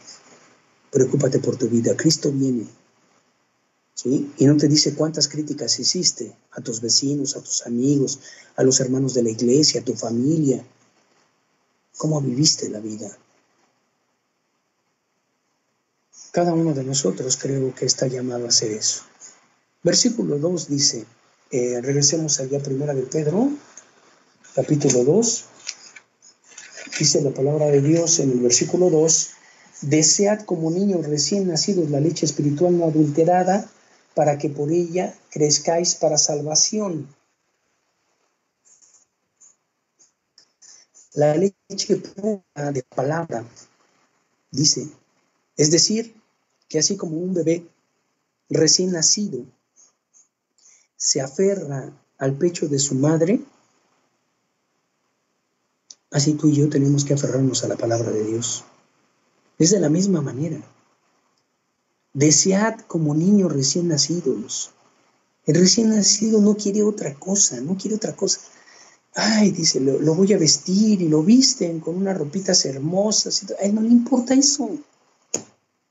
Preocúpate por tu vida. Cristo viene, ¿sí? Y no te dice cuántas críticas hiciste a tus vecinos, a tus amigos, a los hermanos de la iglesia, a tu familia. ¿Cómo viviste la vida? Cada uno de nosotros creo que está llamado a hacer eso. Versículo 2 dice, regresemos allá primera de Pedro, capítulo 2, dice la palabra de Dios en el versículo 2, desead como niños recién nacidos la leche espiritual no adulterada, para que por ella crezcáis para salvación. La leche pura de palabra, dice, es decir, que así como un bebé recién nacido se aferra al pecho de su madre, así tú y yo tenemos que aferrarnos a la palabra de Dios. Es de la misma manera. Desead como niños recién nacidos. El recién nacido no quiere otra cosa, dice, lo voy a vestir, y lo visten con unas ropitas hermosas. A él no le importa eso.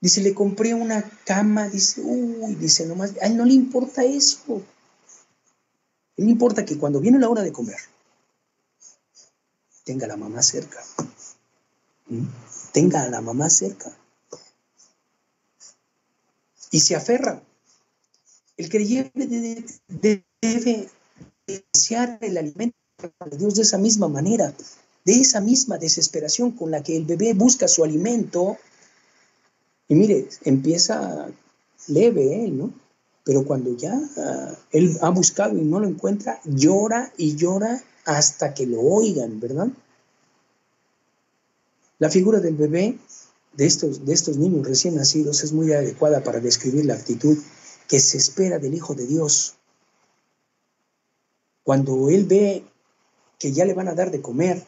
Dice, le compré una cama, dice, nomás, a él no le importa eso. A él le importa que cuando viene la hora de comer, tenga a la mamá cerca. Tenga a la mamá cerca. Y se aferra. El creyente debe desear el alimento de Dios de esa misma manera, de esa misma desesperación con la que el bebé busca su alimento. Y mire, empieza leve, ¿no? Pero cuando ya él ha buscado y no lo encuentra, llora y llora hasta que lo oigan, ¿verdad? La figura del bebé, de estos niños recién nacidos, es muy adecuada para describir la actitud que se espera del Hijo de Dios. Cuando él ve que ya le van a dar de comer,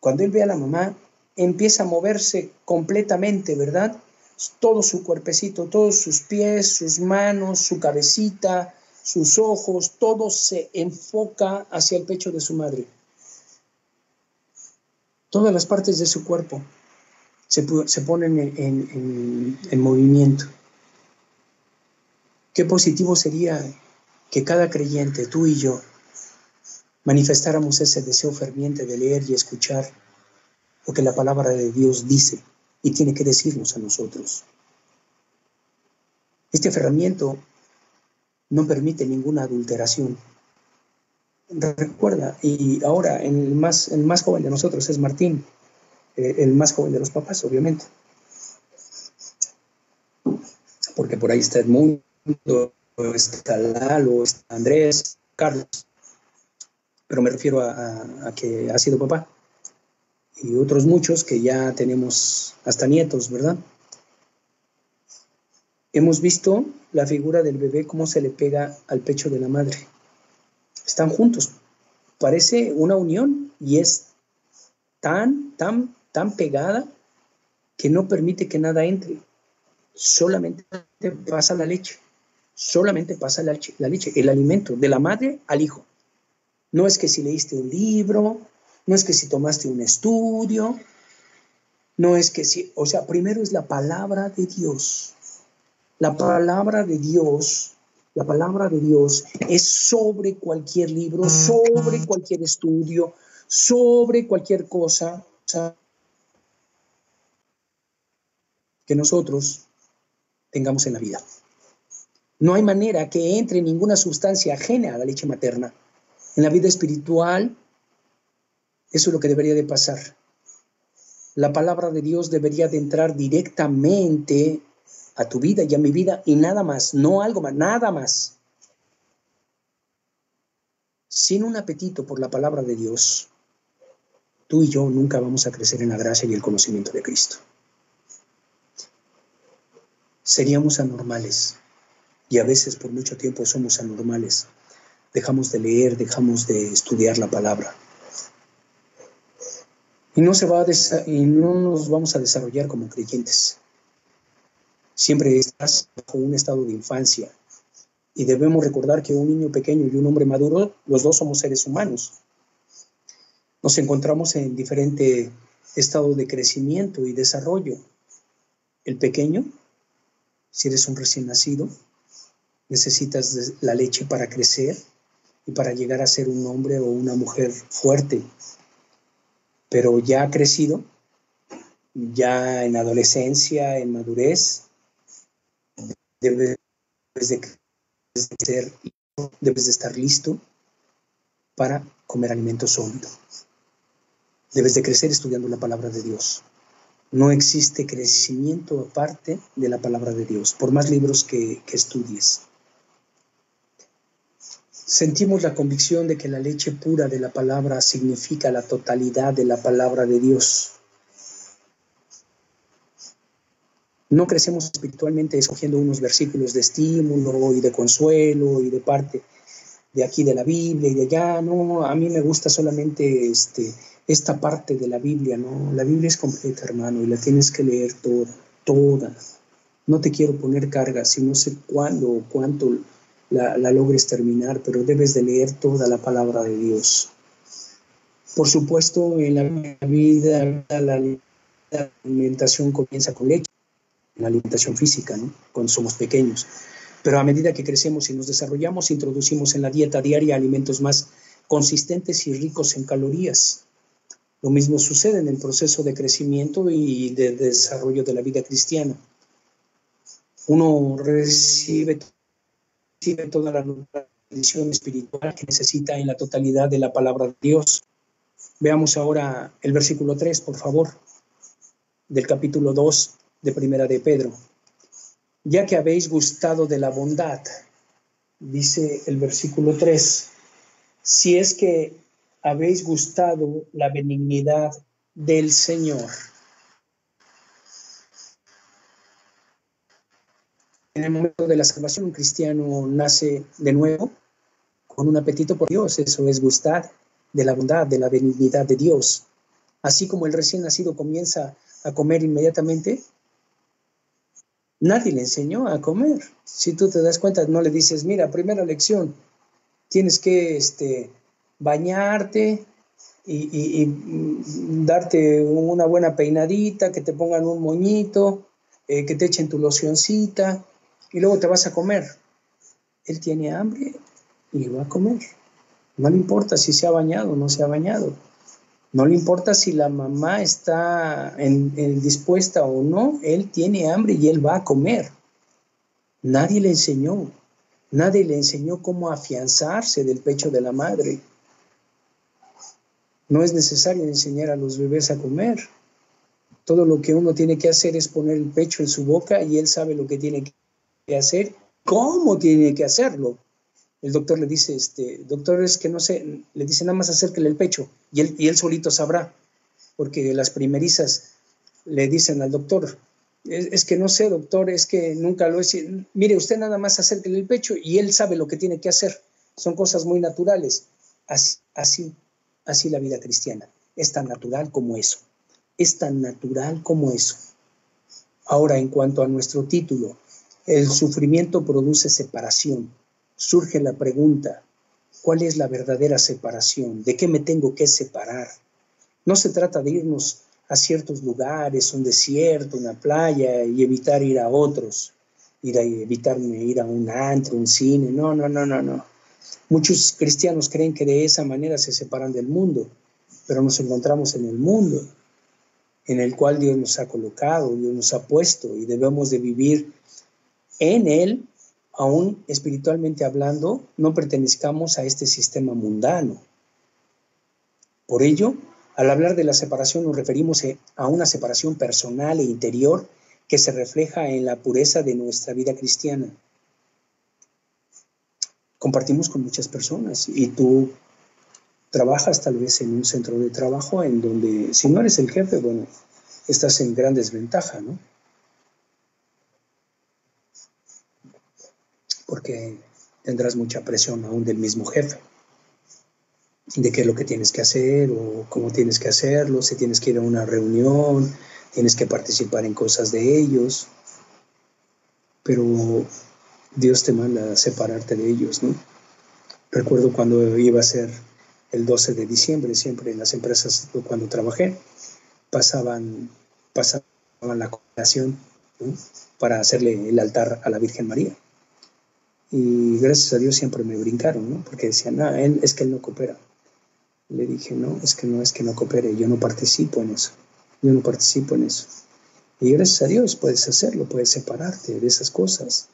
cuando él ve a la mamá, empieza a moverse completamente, ¿verdad? Todo su cuerpecito, todos sus pies, sus manos, su cabecita, sus ojos, todo se enfoca hacia el pecho de su madre. Todas las partes de su cuerpo se ponen en movimiento. Qué positivo sería que cada creyente, tú y yo, manifestáramos ese deseo ferviente de leer y escuchar lo que la palabra de Dios dice y tiene que decirnos a nosotros. Este aferramiento no permite ninguna adulteración. Recuerda, y ahora el más joven de nosotros es Martín, el más joven de los papás, obviamente. Porque por ahí está Edmundo, está Lalo, está Andrés, Carlos. Pero me refiero a que ha sido papá. Y otros muchos que ya tenemos hasta nietos, ¿verdad? Hemos visto la figura del bebé, cómo se le pega al pecho de la madre. Están juntos. Parece una unión y es tan pegada que no permite que nada entre. Solamente pasa la leche. Solamente pasa la leche, el alimento de la madre al hijo. No es que si leíste un libro, no es que si tomaste un estudio, no es que si, o sea, primero es la palabra de Dios. La palabra de Dios es sobre cualquier libro, sobre cualquier estudio, sobre cualquier cosa que nosotros tengamos en la vida. No hay manera que entre ninguna sustancia ajena a la leche materna. En la vida espiritual, eso es lo que debería de pasar. La palabra de Dios debería de entrar directamente a tu vida y a mi vida y nada más, no algo más, nada más. Sin un apetito por la palabra de Dios, tú y yo nunca vamos a crecer en la gracia y el conocimiento de Cristo. Seríamos anormales y a veces por mucho tiempo somos anormales. Dejamos de leer, dejamos de estudiar la palabra. Y no nos vamos a desarrollar como creyentes. Siempre estás bajo un estado de infancia. Y debemos recordar que un niño pequeño y un hombre maduro, los dos somos seres humanos. Nos encontramos en diferente estado de crecimiento y desarrollo. El pequeño, si eres un recién nacido, necesitas la leche para crecer y para llegar a ser un hombre o una mujer fuerte. Pero ya crecido, ya en adolescencia, en madurez, debes de estar listo para comer alimento sólido. Debes de crecer estudiando la palabra de Dios. No existe crecimiento aparte de la palabra de Dios, por más libros que estudies. Sentimos la convicción de que la leche pura de la palabra significa la totalidad de la palabra de Dios. No crecemos espiritualmente escogiendo unos versículos de estímulo y de consuelo y de parte de aquí de la Biblia y de allá. No, a mí me gusta solamente esta parte de la Biblia, ¿no? La Biblia es completa, hermano, y la tienes que leer toda. No te quiero poner cargas y no sé cuándo o cuánto la logres terminar, pero debes de leer toda la palabra de Dios. Por supuesto, en la vida la alimentación comienza con leche, en la alimentación física, ¿no? Cuando somos pequeños. Pero a medida que crecemos y nos desarrollamos, introducimos en la dieta diaria alimentos más consistentes y ricos en calorías. Lo mismo sucede en el proceso de crecimiento y de desarrollo de la vida cristiana. Uno recibe toda la nutrición espiritual que necesita en la totalidad de la palabra de Dios. Veamos ahora el versículo 3, por favor, del capítulo 2 de Primera de Pedro. Ya que habéis gustado de la bondad, dice el versículo 3, si es que habéis gustado la benignidad del Señor. En el momento de la salvación, un cristiano nace de nuevo, con un apetito por Dios. Eso es gustar de la bondad, de la benignidad de Dios. Así como el recién nacido comienza a comer inmediatamente, nadie le enseñó a comer. Si tú te das cuenta, no le dices, mira, primera lección, tienes que bañarte y darte una buena peinadita, que te pongan un moñito, que te echen tu locioncita y luego te vas a comer. Él tiene hambre y va a comer. No le importa si se ha bañado o no se ha bañado. No le importa si la mamá está dispuesta o no. Él tiene hambre y él va a comer. Nadie le enseñó. Nadie le enseñó cómo afianzarse del pecho de la madre. No es necesario enseñar a los bebés a comer. Todo lo que uno tiene que hacer es poner el pecho en su boca y él sabe lo que tiene que hacer, cómo tiene que hacerlo. El doctor le dice, doctor, es que no sé, le dice nada más acérquele el pecho y él solito sabrá, porque las primerizas le dicen al doctor, es que no sé, doctor, es que nunca lo he... Mire, usted nada más acérquele el pecho y él sabe lo que tiene que hacer. Son cosas muy naturales. Así la vida cristiana. Es tan natural como eso. Es tan natural como eso. Ahora, en cuanto a nuestro título, el sufrimiento produce separación. Surge la pregunta, ¿cuál es la verdadera separación? ¿De qué me tengo que separar? No se trata de irnos a ciertos lugares, un desierto, una playa, y evitar ir a otros, evitar ir a un antro, un cine. No. Muchos cristianos creen que de esa manera se separan del mundo, pero nos encontramos en el mundo, en el cual Dios nos ha colocado, Dios nos ha puesto, y debemos de vivir en Él. Aún espiritualmente hablando, no pertenezcamos a este sistema mundano. Por ello, al hablar de la separación nos referimos a una separación personal e interior que se refleja en la pureza de nuestra vida cristiana. Compartimos con muchas personas y tú trabajas tal vez en un centro de trabajo en donde, si no eres el jefe, bueno, estás en gran desventaja, ¿no? Porque tendrás mucha presión aún del mismo jefe, de qué es lo que tienes que hacer o cómo tienes que hacerlo, si tienes que ir a una reunión, tienes que participar en cosas de ellos, pero Dios te manda a separarte de ellos, ¿no? Recuerdo cuando iba a ser el 12 de diciembre, siempre en las empresas cuando trabajé, pasaban la colación, ¿no?, para hacerle el altar a la Virgen María. Y gracias a Dios siempre me brincaron, ¿no? Porque decían, no, es que él no coopera. Le dije, no es que no coopere, yo no participo en eso. Y gracias a Dios puedes hacerlo, puedes separarte de esas cosas,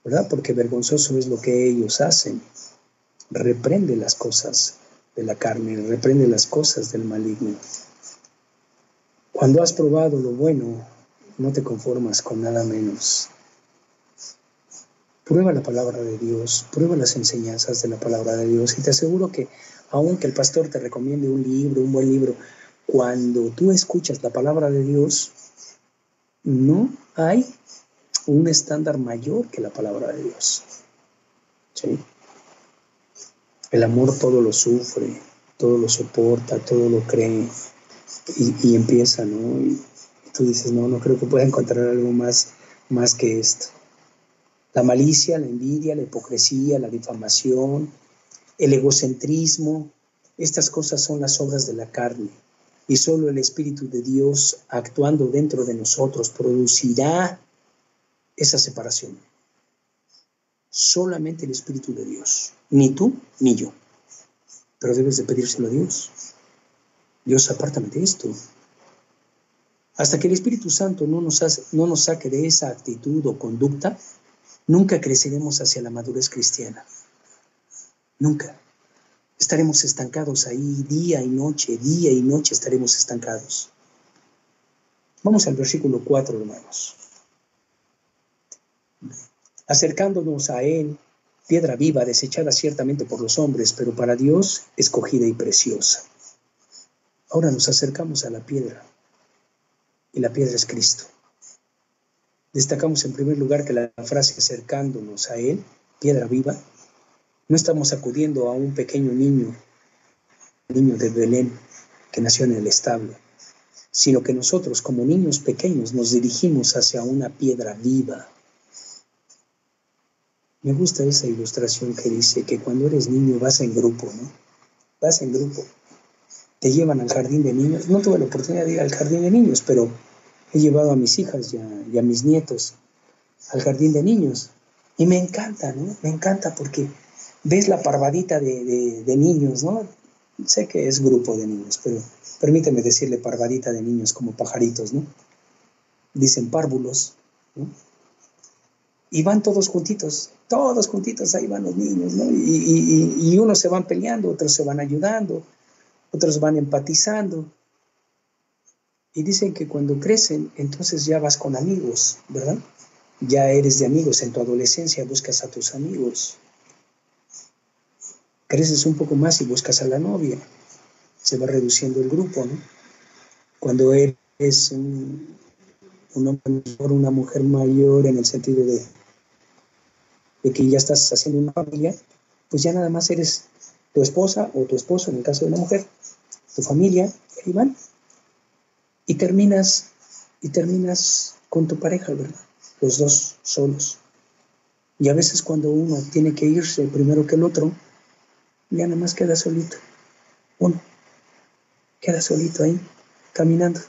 ¿verdad? Porque vergonzoso es lo que ellos hacen. Reprende las cosas de la carne, reprende las cosas del maligno. Cuando has probado lo bueno, no te conformas con nada menos. Prueba la palabra de Dios, prueba las enseñanzas de la palabra de Dios y te aseguro que aunque el pastor te recomiende un libro, un buen libro, cuando tú escuchas la palabra de Dios, no hay un estándar mayor que la palabra de Dios. ¿Sí? El amor todo lo sufre, todo lo soporta, todo lo cree y empieza, ¿no? Y tú dices, no creo que pueda encontrar algo más que esto. La malicia, la envidia, la hipocresía, la difamación, el egocentrismo, estas cosas son las obras de la carne. Y solo el Espíritu de Dios actuando dentro de nosotros producirá esa separación. Solamente el Espíritu de Dios. Ni tú ni yo. Pero debes de pedírselo a Dios. Dios, apártame de esto. Hasta que el Espíritu Santo no nos saque de esa actitud o conducta, nunca creceremos hacia la madurez cristiana. Nunca. Estaremos estancados ahí día y noche estaremos estancados. Vamos al versículo 4, hermanos. Acercándonos a él, piedra viva, desechada ciertamente por los hombres, pero para Dios escogida y preciosa. Ahora nos acercamos a la piedra, y la piedra es Cristo. Destacamos en primer lugar que la frase acercándonos a él, piedra viva, No estamos acudiendo a un pequeño niño de Belén que nació en el establo, sino que nosotros como niños pequeños nos dirigimos hacia una piedra viva. Me gusta esa ilustración que dice que cuando eres niño vas en grupo, ¿no? Vas en grupo. Te llevan al jardín de niños. No tuve la oportunidad de ir al jardín de niños, pero he llevado a mis hijas y a mis nietos al jardín de niños. Y me encanta, ¿no? Me encanta porque ves la parvadita de niños, ¿no? Sé que es grupo de niños, pero permíteme decirle parvadita de niños como pajaritos, ¿no? Dicen párvulos, ¿no? Y van todos juntitos, ahí van los niños, ¿no? Y unos se van peleando, otros se van ayudando, otros van empatizando. Y dicen que cuando crecen, entonces ya vas con amigos, ¿verdad? Ya eres de amigos, en tu adolescencia buscas a tus amigos. Creces un poco más y buscas a la novia. Se va reduciendo el grupo, ¿no? Cuando eres un hombre mayor, una mujer mayor, en el sentido de que ya estás haciendo una familia, pues ya nada más eres tu esposa o tu esposo, en el caso de una mujer, tu familia, y ahí van. Y terminas con tu pareja, ¿verdad? Los dos solos. Y a veces cuando uno tiene que irse primero que el otro, ya nada más queda solito. Uno queda solito ahí, caminando.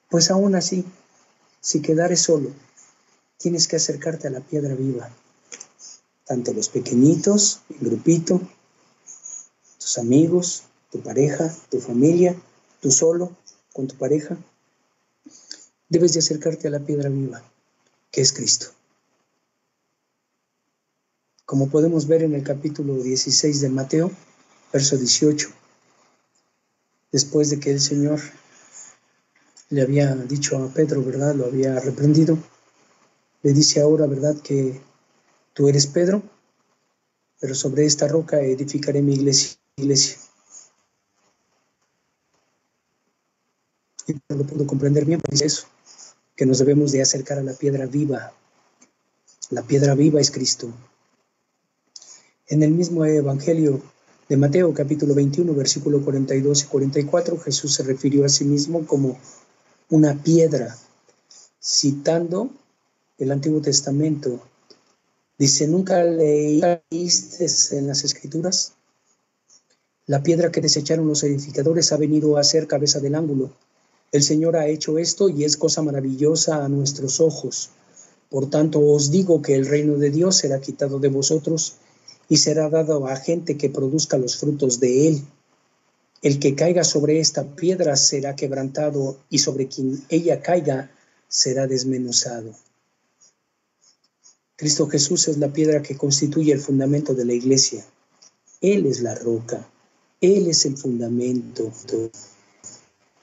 Pues aún así, si quedares solo, tienes que acercarte a la piedra viva. Tanto los pequeñitos, el grupito, tus amigos, tu pareja, tu familia, tú solo, con tu pareja. Debes de acercarte a la piedra viva, que es Cristo. Como podemos ver en el capítulo 16 de Mateo, verso 18, después de que el Señor le había dicho a Pedro, ¿verdad? Lo había reprendido. Le dice ahora, ¿verdad? Que tú eres Pedro, pero sobre esta roca edificaré mi iglesia. Y no lo puedo comprender bien, pero dice eso, que nos debemos de acercar a la piedra viva. La piedra viva es Cristo. En el mismo Evangelio de Mateo, capítulo 21, versículo 42 y 44, Jesús se refirió a sí mismo como una piedra, citando el Antiguo Testamento. Dice, ¿nunca leíste en las Escrituras? La piedra que desecharon los edificadores ha venido a ser cabeza del ángulo. El Señor ha hecho esto y es cosa maravillosa a nuestros ojos. Por tanto, os digo que el reino de Dios será quitado de vosotros y será dado a gente que produzca los frutos de él. El que caiga sobre esta piedra será quebrantado y sobre quien ella caiga será desmenuzado. Cristo Jesús es la piedra que constituye el fundamento de la iglesia. Él es la roca, Él es el fundamento,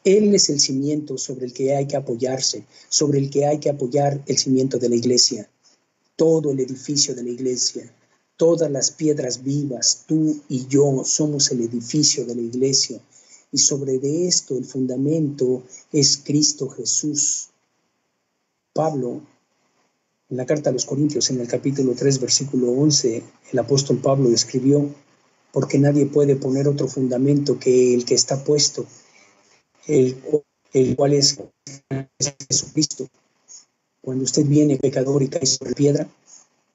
Él es el cimiento sobre el que hay que apoyarse, sobre el que hay que apoyar el cimiento de la iglesia. Todo el edificio de la iglesia, todas las piedras vivas, tú y yo somos el edificio de la iglesia. Y sobre de esto el fundamento es Cristo Jesús. Pablo, en la carta a los Corintios, en el capítulo 3, versículo 11, el apóstol Pablo escribió, porque nadie puede poner otro fundamento que el que está puesto, el cual es Jesucristo. Cuando usted viene pecador y cae sobre piedra,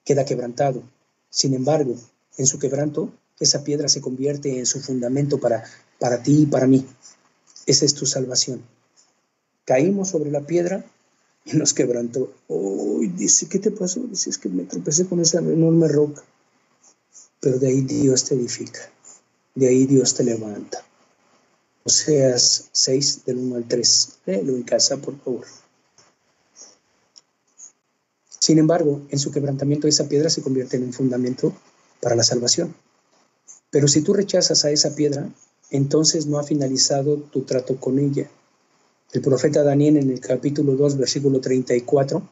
queda quebrantado. Sin embargo, en su quebranto, esa piedra se convierte en su fundamento para ti y para mí. Esa es tu salvación. Caímos sobre la piedra y nos quebrantó. Dice, ¿qué te pasó? Dice, es que me tropecé con esa enorme roca. Pero de ahí Dios te edifica. De ahí Dios te levanta. Oseas 6, del 1 al 3. Léelo en casa, por favor. Sin embargo, en su quebrantamiento esa piedra se convierte en un fundamento para la salvación. Pero si tú rechazas a esa piedra, entonces no ha finalizado tu trato con ella. El profeta Daniel en el capítulo 2, versículo 34,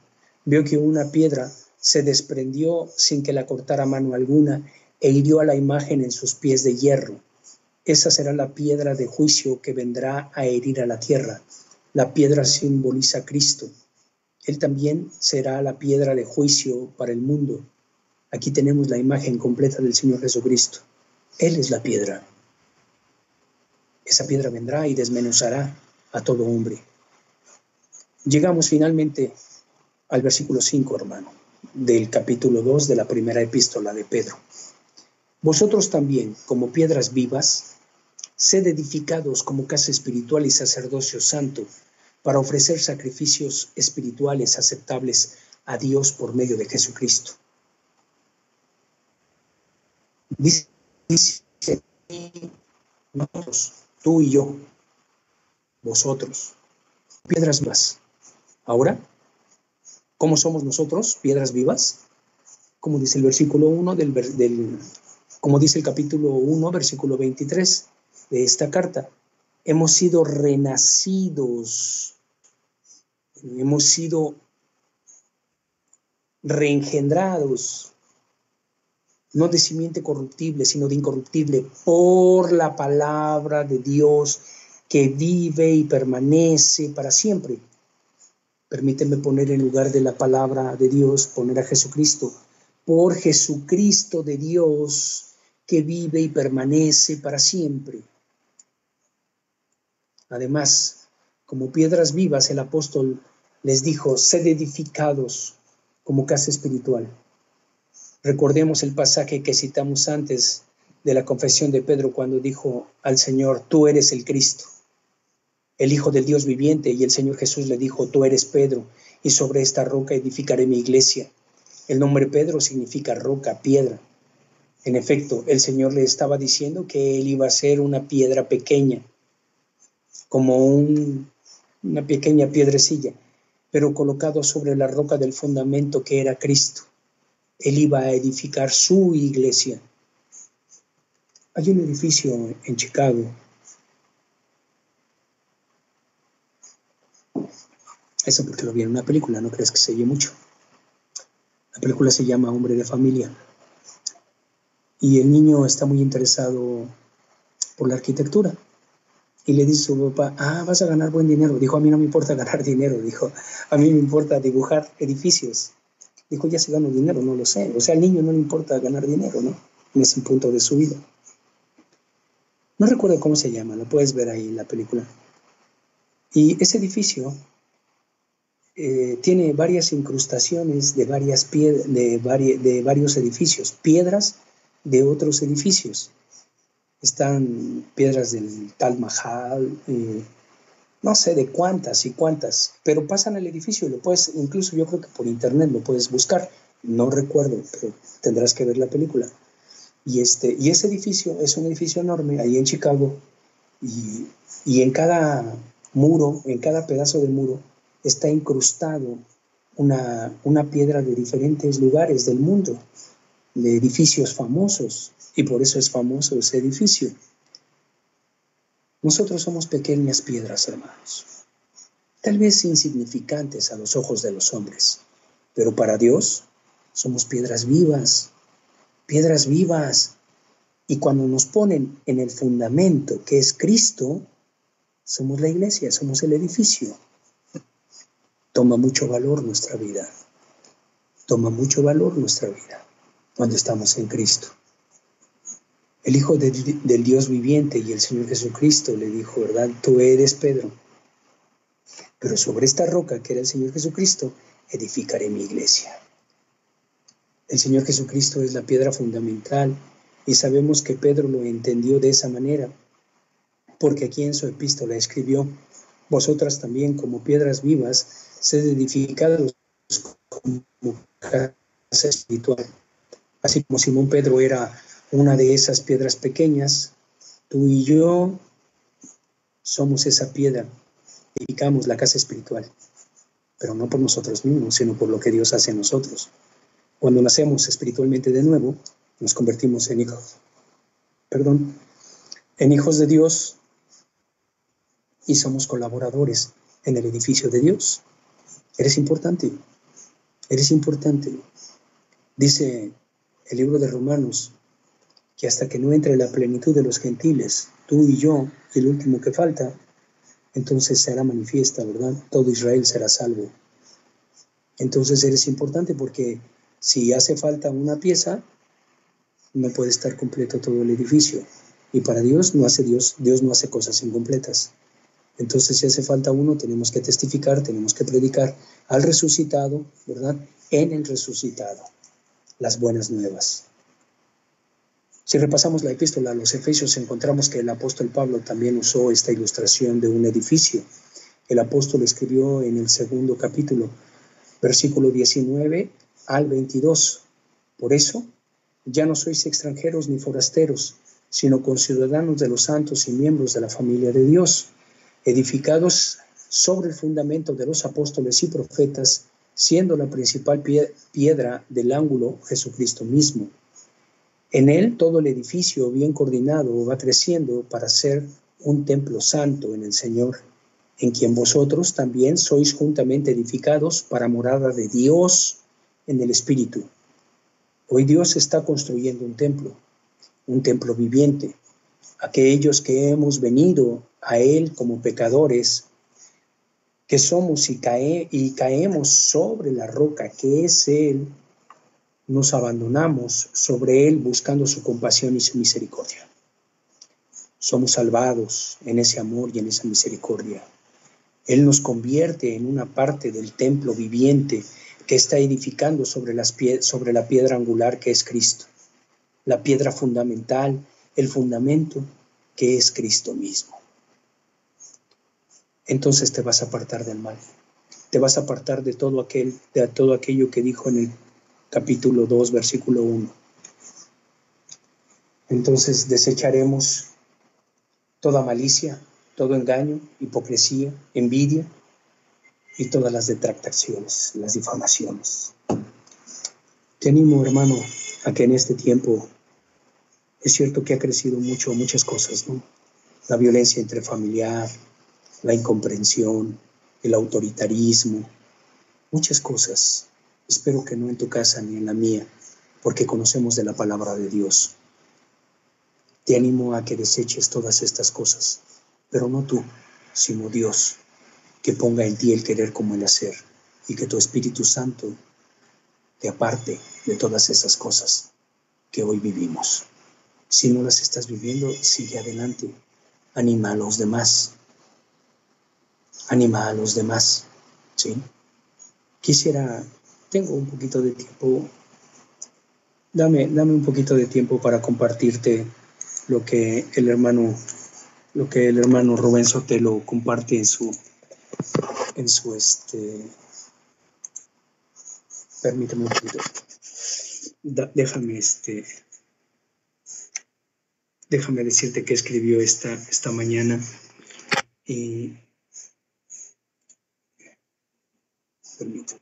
vio que una piedra se desprendió sin que la cortara mano alguna e hirió a la imagen en sus pies de hierro. Esa será la piedra de juicio que vendrá a herir a la tierra. La piedra simboliza a Cristo. Él también será la piedra de juicio para el mundo. Aquí tenemos la imagen completa del Señor Jesucristo. Él es la piedra. Esa piedra vendrá y desmenuzará a todo hombre. Llegamos finalmente al versículo 5, hermano, del capítulo 2 de la primera epístola de Pedro. Vosotros también, como piedras vivas, sed edificados como casa espiritual y sacerdocio santo, para ofrecer sacrificios espirituales aceptables a Dios por medio de Jesucristo. Dice nosotros, tú y yo, vosotros, piedras vivas. Ahora, ¿cómo somos nosotros, piedras vivas? Como dice el versículo 1 como dice el capítulo 1, versículo 23 de esta carta. Hemos sido renacidos, hemos sido reengendrados, no de simiente corruptible, sino de incorruptible, por la palabra de Dios que vive y permanece para siempre. Permíteme poner en lugar de la palabra de Dios, poner a Jesucristo. Por Jesucristo de Dios que vive y permanece para siempre. Además, como piedras vivas, el apóstol les dijo, sed edificados como casa espiritual. Recordemos el pasaje que citamos antes de la confesión de Pedro cuando dijo al Señor, tú eres el Cristo, el Hijo del Dios viviente, y el Señor Jesús le dijo, tú eres Pedro, y sobre esta roca edificaré mi iglesia. El nombre Pedro significa roca, piedra. En efecto, el Señor le estaba diciendo que él iba a ser una piedra pequeña, como una pequeña piedrecilla, pero colocado sobre la roca del fundamento que era Cristo. Él iba a edificar su iglesia. Hay un edificio en Chicago. Eso porque lo vi en una película, no crees que se oye mucho. La película se llama Hombre de Familia. Y el niño está muy interesado por la arquitectura. Y le dice a su papá, vas a ganar buen dinero. Dijo, a mí no me importa ganar dinero. Dijo, a mí me importa dibujar edificios. Dijo, ya si gano dinero, no lo sé. O sea, al niño no le importa ganar dinero, ¿no? En ese punto de su vida. No recuerdo cómo se llama, lo puedes ver ahí en la película. Y ese edificio tiene varias incrustaciones de varios edificios, piedras de otros edificios. Están piedras del Taj Mahal, no sé de cuántas y cuántas, pero pasan al edificio y lo puedes, incluso yo creo que por internet lo puedes buscar, no recuerdo, pero tendrás que ver la película. Y ese edificio es un edificio enorme ahí en Chicago, y en cada muro, en cada pedazo de muro, está incrustado una piedra de diferentes lugares del mundo, de edificios famosos, y por eso es famoso ese edificio. Nosotros somos pequeñas piedras, hermanos, tal vez insignificantes a los ojos de los hombres, pero para Dios somos piedras vivas, y cuando nos ponen en el fundamento que es Cristo, somos la iglesia, somos el edificio. Toma mucho valor nuestra vida, cuando estamos en Cristo. El Hijo del Dios viviente y el Señor Jesucristo le dijo, ¿verdad? Tú eres Pedro, pero sobre esta roca que era el Señor Jesucristo, edificaré mi iglesia. El Señor Jesucristo es la piedra fundamental, y sabemos que Pedro lo entendió de esa manera, porque aquí en su epístola escribió, vosotras también como piedras vivas, sed edificados como casa espiritual. Así como Simón Pedro era una de esas piedras pequeñas, tú y yo somos esa piedra, edificamos la casa espiritual, pero no por nosotros mismos, sino por lo que Dios hace en nosotros. Cuando nacemos espiritualmente de nuevo, nos convertimos en hijos de Dios, y somos colaboradores en el edificio de Dios. Eres importante. Dice el libro de Romanos que hasta que no entre la plenitud de los gentiles, tú y yo, y el último que falta, entonces será manifiesta, ¿verdad? Todo Israel será salvo. Entonces eres importante porque Si hace falta una pieza, no puede estar completo todo el edificio. Y para Dios no hace cosas incompletas. Entonces, si hace falta uno, tenemos que testificar, tenemos que predicar al resucitado, ¿verdad? En el resucitado, las buenas nuevas. Si repasamos la epístola a los Efesios, encontramos que el apóstol Pablo también usó esta ilustración de un edificio. El apóstol escribió en el 2 capítulo, versículo 19 al 22. Por eso, ya no sois extranjeros ni forasteros, sino conciudadanos de los santos y miembros de la familia de Dios, edificados sobre el fundamento de los apóstoles y profetas, siendo la principal piedra del ángulo Jesucristo mismo. En él todo el edificio bien coordinado va creciendo para ser un templo santo en el Señor, en quien vosotros también sois juntamente edificados para morada de Dios en el Espíritu. Hoy Dios está construyendo un templo viviente. Aquellos que hemos venido a Él como pecadores, que somos y caemos sobre la roca que es Él, nos abandonamos sobre Él buscando su compasión y su misericordia. Somos salvados en ese amor y en esa misericordia. Él nos convierte en una parte del templo viviente que está edificando sobre la piedra angular que es Cristo, la piedra fundamental, el fundamento que es Cristo mismo. Entonces te vas a apartar del mal, te vas a apartar de todo aquello que dijo en el capítulo 2, versículo 1. Entonces desecharemos toda malicia, todo engaño, hipocresía, envidia y todas las detractaciones, las difamaciones. Te animo, hermano, a que en este tiempo, es cierto que ha crecido muchas cosas, ¿no? La violencia intrafamiliar, la incomprensión, el autoritarismo, muchas cosas. Espero que no en tu casa ni en la mía, porque conocemos de la palabra de Dios. Te animo a que deseches todas estas cosas, pero no tú, sino Dios, que ponga en ti el querer como el hacer, y que tu Espíritu Santo te aparte de todas esas cosas que hoy vivimos. Si no las estás viviendo, sigue adelante. Anima a los demás. Anima a los demás, ¿sí? Tengo un poquito de tiempo. Dame un poquito de tiempo para compartirte lo que el hermano Rubén Sotelo comparte en su permíteme un poquito. Déjame decirte que escribió esta mañana y permíteme.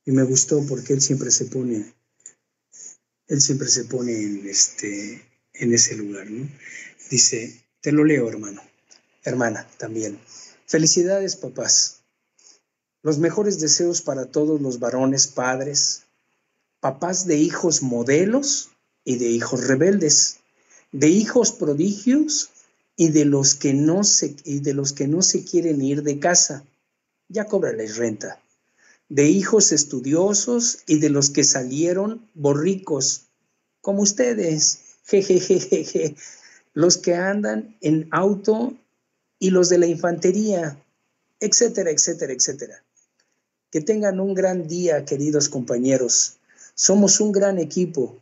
Y me gustó porque él siempre se pone en ese lugar, ¿no? Dice, te lo leo, hermana también. Felicidades, papás. Los mejores deseos para todos los varones padres, papás de hijos modelos y de hijos rebeldes, de hijos prodigios y de los que no se quieren ir de casa. Ya cóbrales renta. De hijos estudiosos y de los que salieron borricos, como ustedes, jejejeje, los que andan en auto y los de la infantería, etcétera, etcétera, etcétera. Que tengan un gran día, queridos compañeros. Somos un gran equipo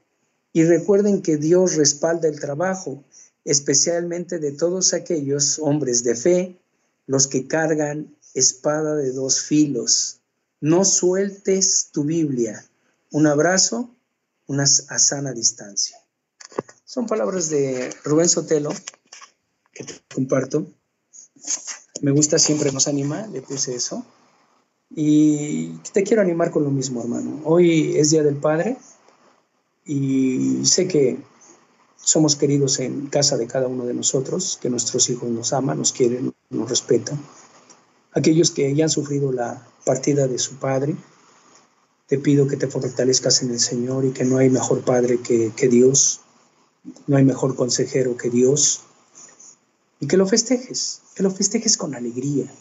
y recuerden que Dios respalda el trabajo, especialmente de todos aquellos hombres de fe, los que cargan espada de dos filos. No sueltes tu Biblia. Un abrazo, a sana distancia. Son palabras de Rubén Sotelo que te comparto. Me gusta, siempre nos anima, le puse eso. Y te quiero animar con lo mismo, hermano. Hoy es Día del Padre y sé que somos queridos en casa de cada uno de nosotros, que nuestros hijos nos aman, nos quieren, nos respetan. Aquellos que ya han sufrido la partida de su padre, te pido que te fortalezcas en el Señor y que no hay mejor padre que Dios, no hay mejor consejero que Dios, y que lo festejes con alegría,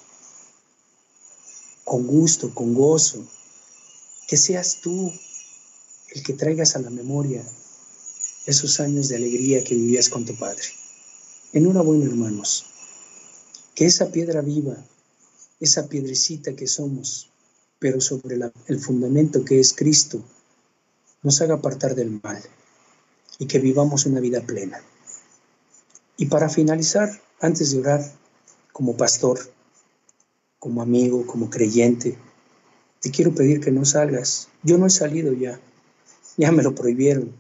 con gusto, con gozo, que seas tú el que traigas a la memoria esos años de alegría que vivías con tu Padre. Enhorabuena, hermanos, que esa piedra viva, esa piedrecita que somos, pero sobre el fundamento que es Cristo, nos haga apartar del mal y que vivamos una vida plena. Y para finalizar, antes de orar, como pastor, como amigo, como creyente, te quiero pedir que no salgas. Yo no he salido ya me lo prohibieron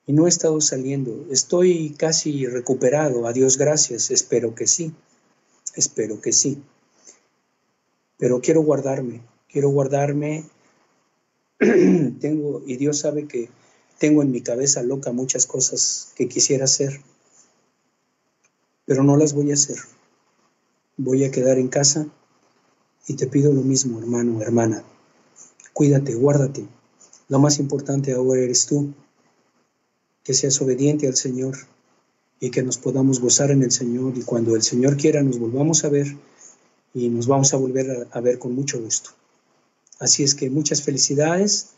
y no he estado saliendo. Estoy casi recuperado, a Dios gracias, espero que sí. Pero quiero guardarme. Y Dios sabe que tengo en mi cabeza loca muchas cosas que quisiera hacer, pero no las voy a hacer. Voy a quedar en casa y te pido lo mismo, hermano, hermana. Cuídate, guárdate. Lo más importante ahora eres tú. Que seas obediente al Señor y que nos podamos gozar en el Señor, y cuando el Señor quiera nos volvamos a ver y nos vamos a volver a ver con mucho gusto. Así es que muchas felicidades,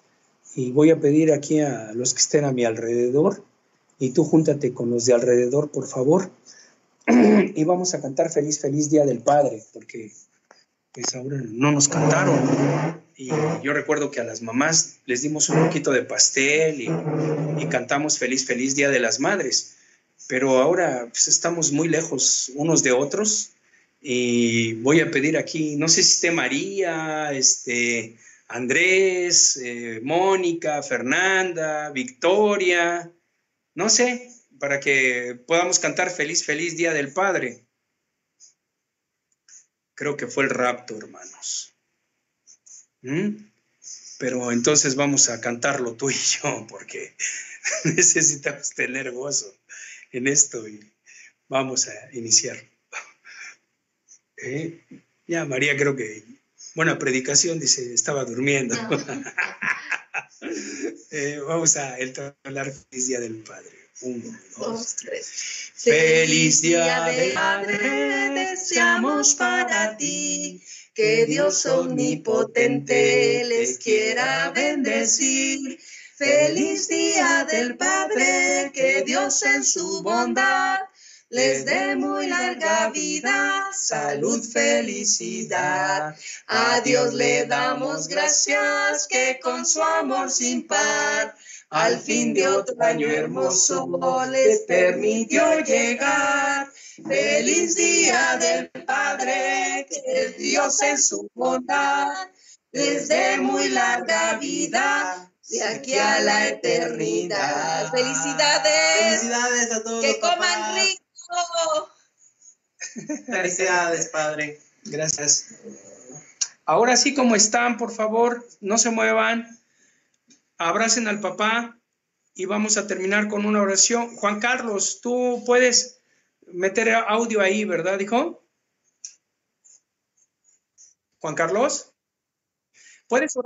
y voy a pedir aquí a los que estén a mi alrededor, y tú júntate con los de alrededor, por favor, y vamos a cantar Feliz Día del Padre, porque pues ahora no nos cantaron, y yo recuerdo que a las mamás les dimos un poquito de pastel y cantamos Feliz Día de las Madres, pero ahora pues estamos muy lejos unos de otros, y voy a pedir aquí, no sé si esté María, Andrés, Mónica, Fernanda, Victoria, no sé, para que podamos cantar Feliz Día del Padre. Creo que fue el rapto, hermanos. Pero entonces vamos a cantarlo tú y yo, porque necesitamos tener gozo en esto y vamos a iniciar. Ya María creo que buena predicación, dice, estaba durmiendo. No. Vamos a entonar Feliz Día del Padre. 1, 2, 3. Feliz Día del Padre, deseamos para ti, que Dios omnipotente les quiera bendecir. Feliz Día del Padre, que Dios en su bondad les dé muy larga vida, salud, felicidad. A Dios le damos gracias, que con su amor sin par, al fin de otro año hermoso les permitió llegar. Feliz Día del Padre, que Dios en su bondad les dé muy larga vida, de aquí a la eternidad. ¡Felicidades! ¡Felicidades a todos! ¡Que coman rico! Felicidades, Padre. Gracias. Ahora sí, como están, por favor, no se muevan. Abracen al papá y vamos a terminar con una oración. Juan Carlos, tú puedes meter audio ahí, ¿verdad, hijo? Juan Carlos, ¿puedes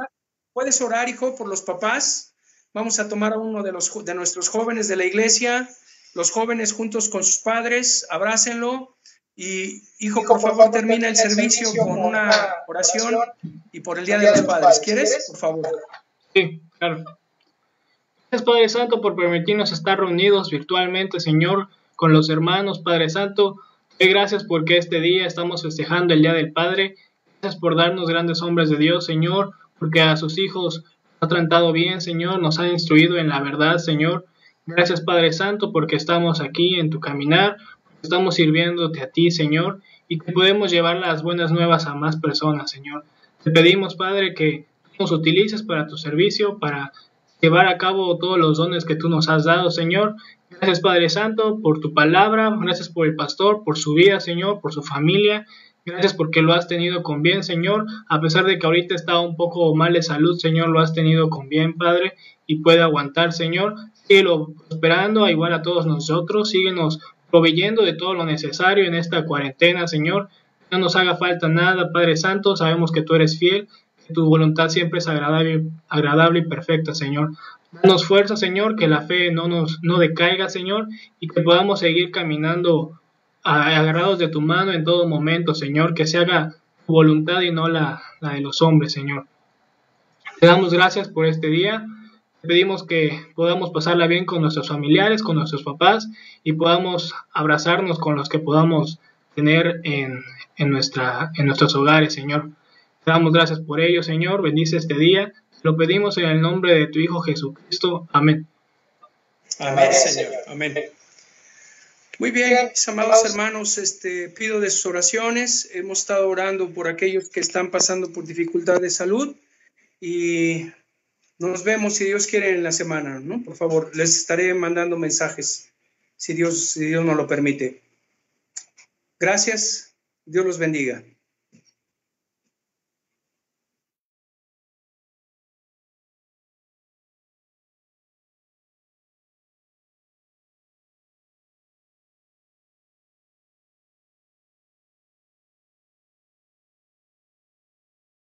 orar, hijo, por los papás? Vamos a tomar a uno de nuestros jóvenes de la iglesia, los jóvenes juntos con sus padres, abrácenlo. Y, hijo, por favor, termina el servicio con una oración y por el Día de los Padres. ¿Quieres? Por favor. Sí, claro. Gracias, Padre Santo, por permitirnos estar reunidos virtualmente, Señor, con los hermanos, Padre Santo. Doy gracias porque este día estamos festejando el Día del Padre. Gracias por darnos grandes hombres de Dios, Señor, porque a sus hijos ha tratado bien, Señor, nos han instruido en la verdad, Señor. Gracias, Padre Santo, porque estamos aquí en tu caminar, estamos sirviéndote a ti, Señor, y que podemos llevar las buenas nuevas a más personas, Señor. Te pedimos, Padre, que nos utilices para tu servicio, para llevar a cabo todos los dones que tú nos has dado, Señor. Gracias, Padre Santo, por tu palabra, gracias por el pastor, por su vida, Señor, por su familia. Gracias porque lo has tenido con bien, Señor, a pesar de que ahorita está un poco mal de salud, Señor, lo has tenido con bien, Padre, y puede aguantar, Señor. Síguelo prosperando, igual a todos nosotros, síguenos proveyendo de todo lo necesario en esta cuarentena, Señor. No nos haga falta nada, Padre Santo, sabemos que tú eres fiel, que tu voluntad siempre es agradable y perfecta, Señor. Danos fuerza, Señor, que la fe no decaiga, Señor, y que podamos seguir caminando agarrados de tu mano en todo momento, Señor, que se haga tu voluntad y no la de los hombres, Señor. Te damos gracias por este día. Te pedimos que podamos pasarla bien con nuestros familiares, con nuestros papás y podamos abrazarnos con los que podamos tener en nuestros hogares, Señor. Te damos gracias por ello, Señor. Bendice este día. Lo pedimos en el nombre de tu Hijo Jesucristo. Amén. Amén, Señor. Amén. Muy bien, mis amados hermanos, pido de sus oraciones. Hemos estado orando por aquellos que están pasando por dificultad de salud y nos vemos, si Dios quiere, en la semana, ¿no? Por favor, les estaré mandando mensajes, si Dios nos lo permite. Gracias, Dios los bendiga.